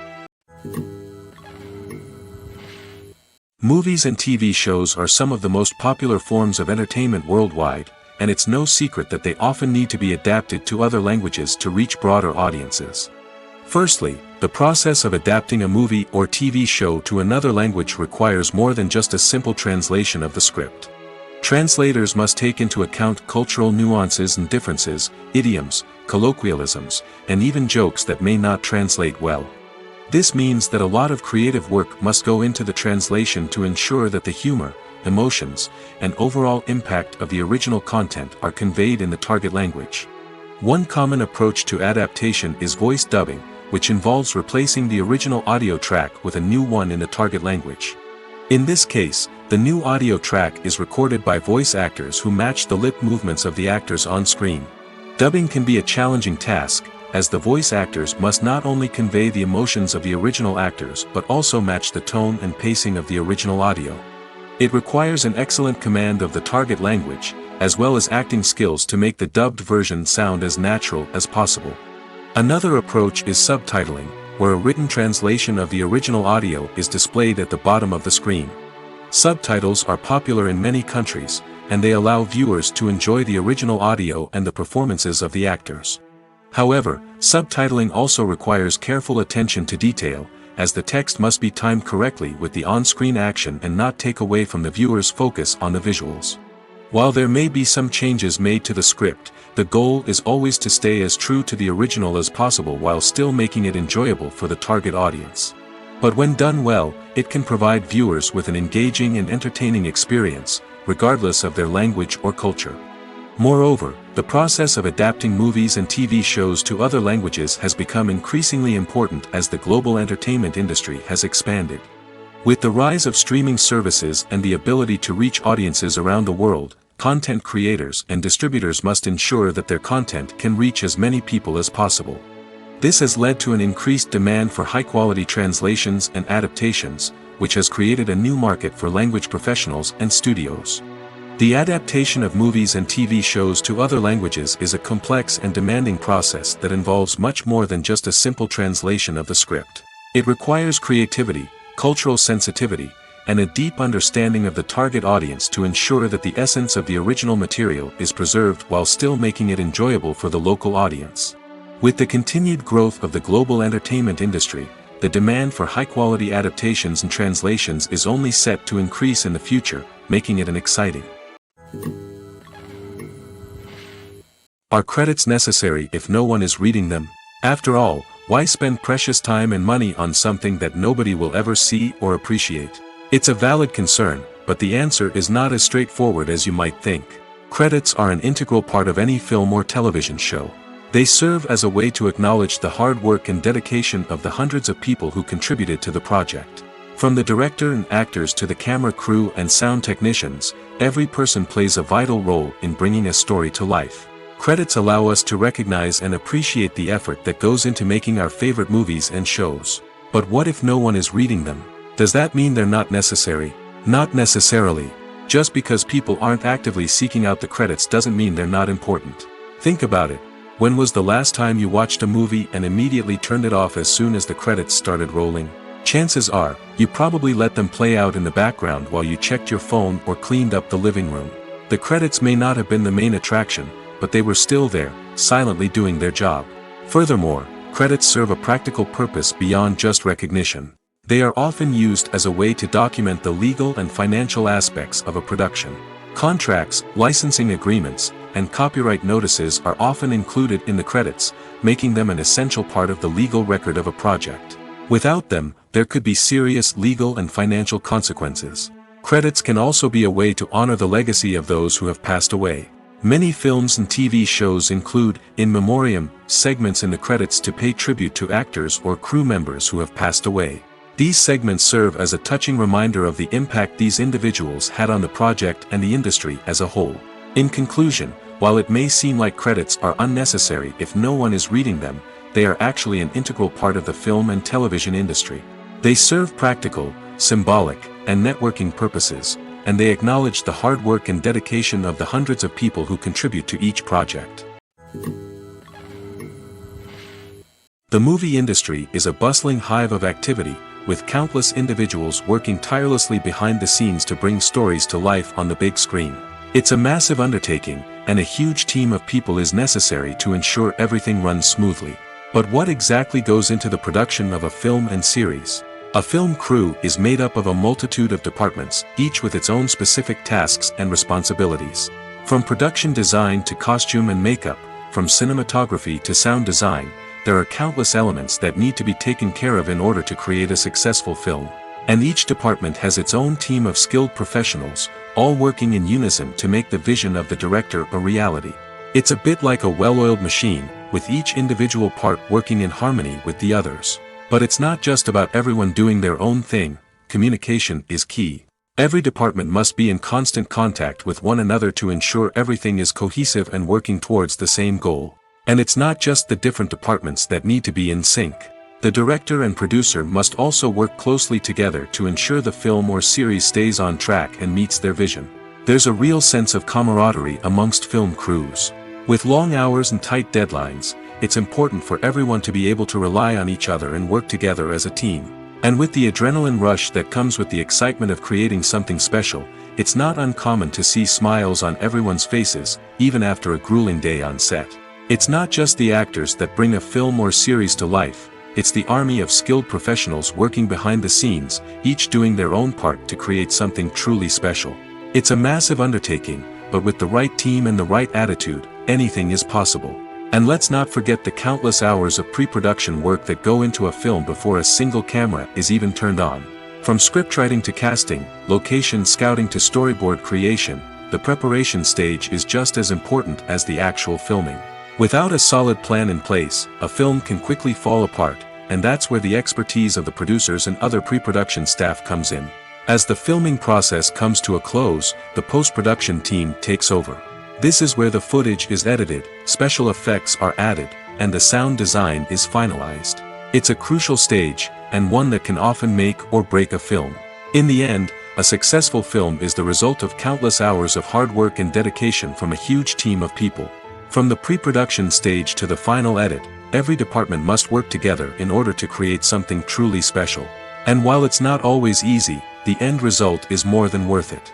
Movies and TV shows are some of the most popular forms of entertainment worldwide, and it's no secret that they often need to be adapted to other languages to reach broader audiences. Firstly, the process of adapting a movie or TV show to another language requires more than just a simple translation of the script. Translators must take into account cultural nuances and differences, idioms, colloquialisms, and even jokes that may not translate well. This means that a lot of creative work must go into the translation to ensure that the humor, emotions, and overall impact of the original content are conveyed in the target language. One common approach to adaptation is voice dubbing, which involves replacing the original audio track with a new one in the target language. In this case, the new audio track is recorded by voice actors who match the lip movements of the actors on screen. Dubbing can be a challenging task, as the voice actors must not only convey the emotions of the original actors but also match the tone and pacing of the original audio. It requires an excellent command of the target language, as well as acting skills to make the dubbed version sound as natural as possible. Another approach is subtitling, where a written translation of the original audio is displayed at the bottom of the screen. Subtitles are popular in many countries, and they allow viewers to enjoy the original audio and the performances of the actors. However, subtitling also requires careful attention to detail, as the text must be timed correctly with the on-screen action and not take away from the viewer's focus on the visuals. While there may be some changes made to the script, the goal is always to stay as true to the original as possible while still making it enjoyable for the target audience. But when done well, it can provide viewers with an engaging and entertaining experience, regardless of their language or culture. Moreover, the process of adapting movies and TV shows to other languages has become increasingly important as the global entertainment industry has expanded. With the rise of streaming services and the ability to reach audiences around the world, content creators and distributors must ensure that their content can reach as many people as possible. This has led to an increased demand for high-quality translations and adaptations, which has created a new market for language professionals and studios. The adaptation of movies and TV shows to other languages is a complex and demanding process that involves much more than just a simple translation of the script. It requires creativity, cultural sensitivity, and a deep understanding of the target audience to ensure that the essence of the original material is preserved while still making it enjoyable for the local audience. With the continued growth of the global entertainment industry, the demand for high-quality adaptations and translations is only set to increase in the future, making it an exciting. Are credits necessary if no one is reading them? After all, why spend precious time and money on something that nobody will ever see or appreciate? It's a valid concern, but the answer is not as straightforward as you might think. Credits are an integral part of any film or television show. They serve as a way to acknowledge the hard work and dedication of the hundreds of people who contributed to the project. From the director and actors to the camera crew and sound technicians, every person plays a vital role in bringing a story to life. Credits allow us to recognize and appreciate the effort that goes into making our favorite movies and shows. But what if no one is reading them? Does that mean they're not necessary? Not necessarily. Just because people aren't actively seeking out the credits doesn't mean they're not important. Think about it. When was the last time you watched a movie and immediately turned it off as soon as the credits started rolling? Chances are, you probably let them play out in the background while you checked your phone or cleaned up the living room. The credits may not have been the main attraction, but they were still there, silently doing their job. Furthermore, credits serve a practical purpose beyond just recognition. They are often used as a way to document the legal and financial aspects of a production. Contracts, licensing agreements, and copyright notices are often included in the credits, making them an essential part of the legal record of a project. Without them, there could be serious legal and financial consequences. Credits can also be a way to honor the legacy of those who have passed away. Many films and TV shows include, in memoriam, segments in the credits to pay tribute to actors or crew members who have passed away. These segments serve as a touching reminder of the impact these individuals had on the project and the industry as a whole. In conclusion, while it may seem like credits are unnecessary if no one is reading them, they are actually an integral part of the film and television industry. They serve practical, symbolic, and networking purposes, and they acknowledge the hard work and dedication of the hundreds of people who contribute to each project. The movie industry is a bustling hive of activity, with countless individuals working tirelessly behind the scenes to bring stories to life on the big screen. It's a massive undertaking, and a huge team of people is necessary to ensure everything runs smoothly. But what exactly goes into the production of a film and series? A film crew is made up of a multitude of departments, each with its own specific tasks and responsibilities. From production design to costume and makeup, from cinematography to sound design, there are countless elements that need to be taken care of in order to create a successful film. And each department has its own team of skilled professionals, all working in unison to make the vision of the director a reality. It's a bit like a well-oiled machine, with each individual part working in harmony with the others. But it's not just about everyone doing their own thing. Communication is key. Every department must be in constant contact with one another to ensure everything is cohesive and working towards the same goal. And it's not just the different departments that need to be in sync. The director and producer must also work closely together to ensure the film or series stays on track and meets their vision. There's a real sense of camaraderie amongst film crews. With long hours and tight deadlines, it's important for everyone to be able to rely on each other and work together as a team. And with the adrenaline rush that comes with the excitement of creating something special, it's not uncommon to see smiles on everyone's faces, even after a grueling day on set. It's not just the actors that bring a film or series to life, it's the army of skilled professionals working behind the scenes, each doing their own part to create something truly special. It's a massive undertaking, but with the right team and the right attitude, anything is possible. And let's not forget the countless hours of pre-production work that go into a film before a single camera is even turned on. From scriptwriting to casting, location scouting to storyboard creation, the preparation stage is just as important as the actual filming. Without a solid plan in place, a film can quickly fall apart, and that's where the expertise of the producers and other pre-production staff comes in. As the filming process comes to a close, the post-production team takes over. This is where the footage is edited, special effects are added, and the sound design is finalized. It's a crucial stage, and one that can often make or break a film. In the end, a successful film is the result of countless hours of hard work and dedication from a huge team of people. From the pre-production stage to the final edit, every department must work together in order to create something truly special. And while it's not always easy, the end result is more than worth it.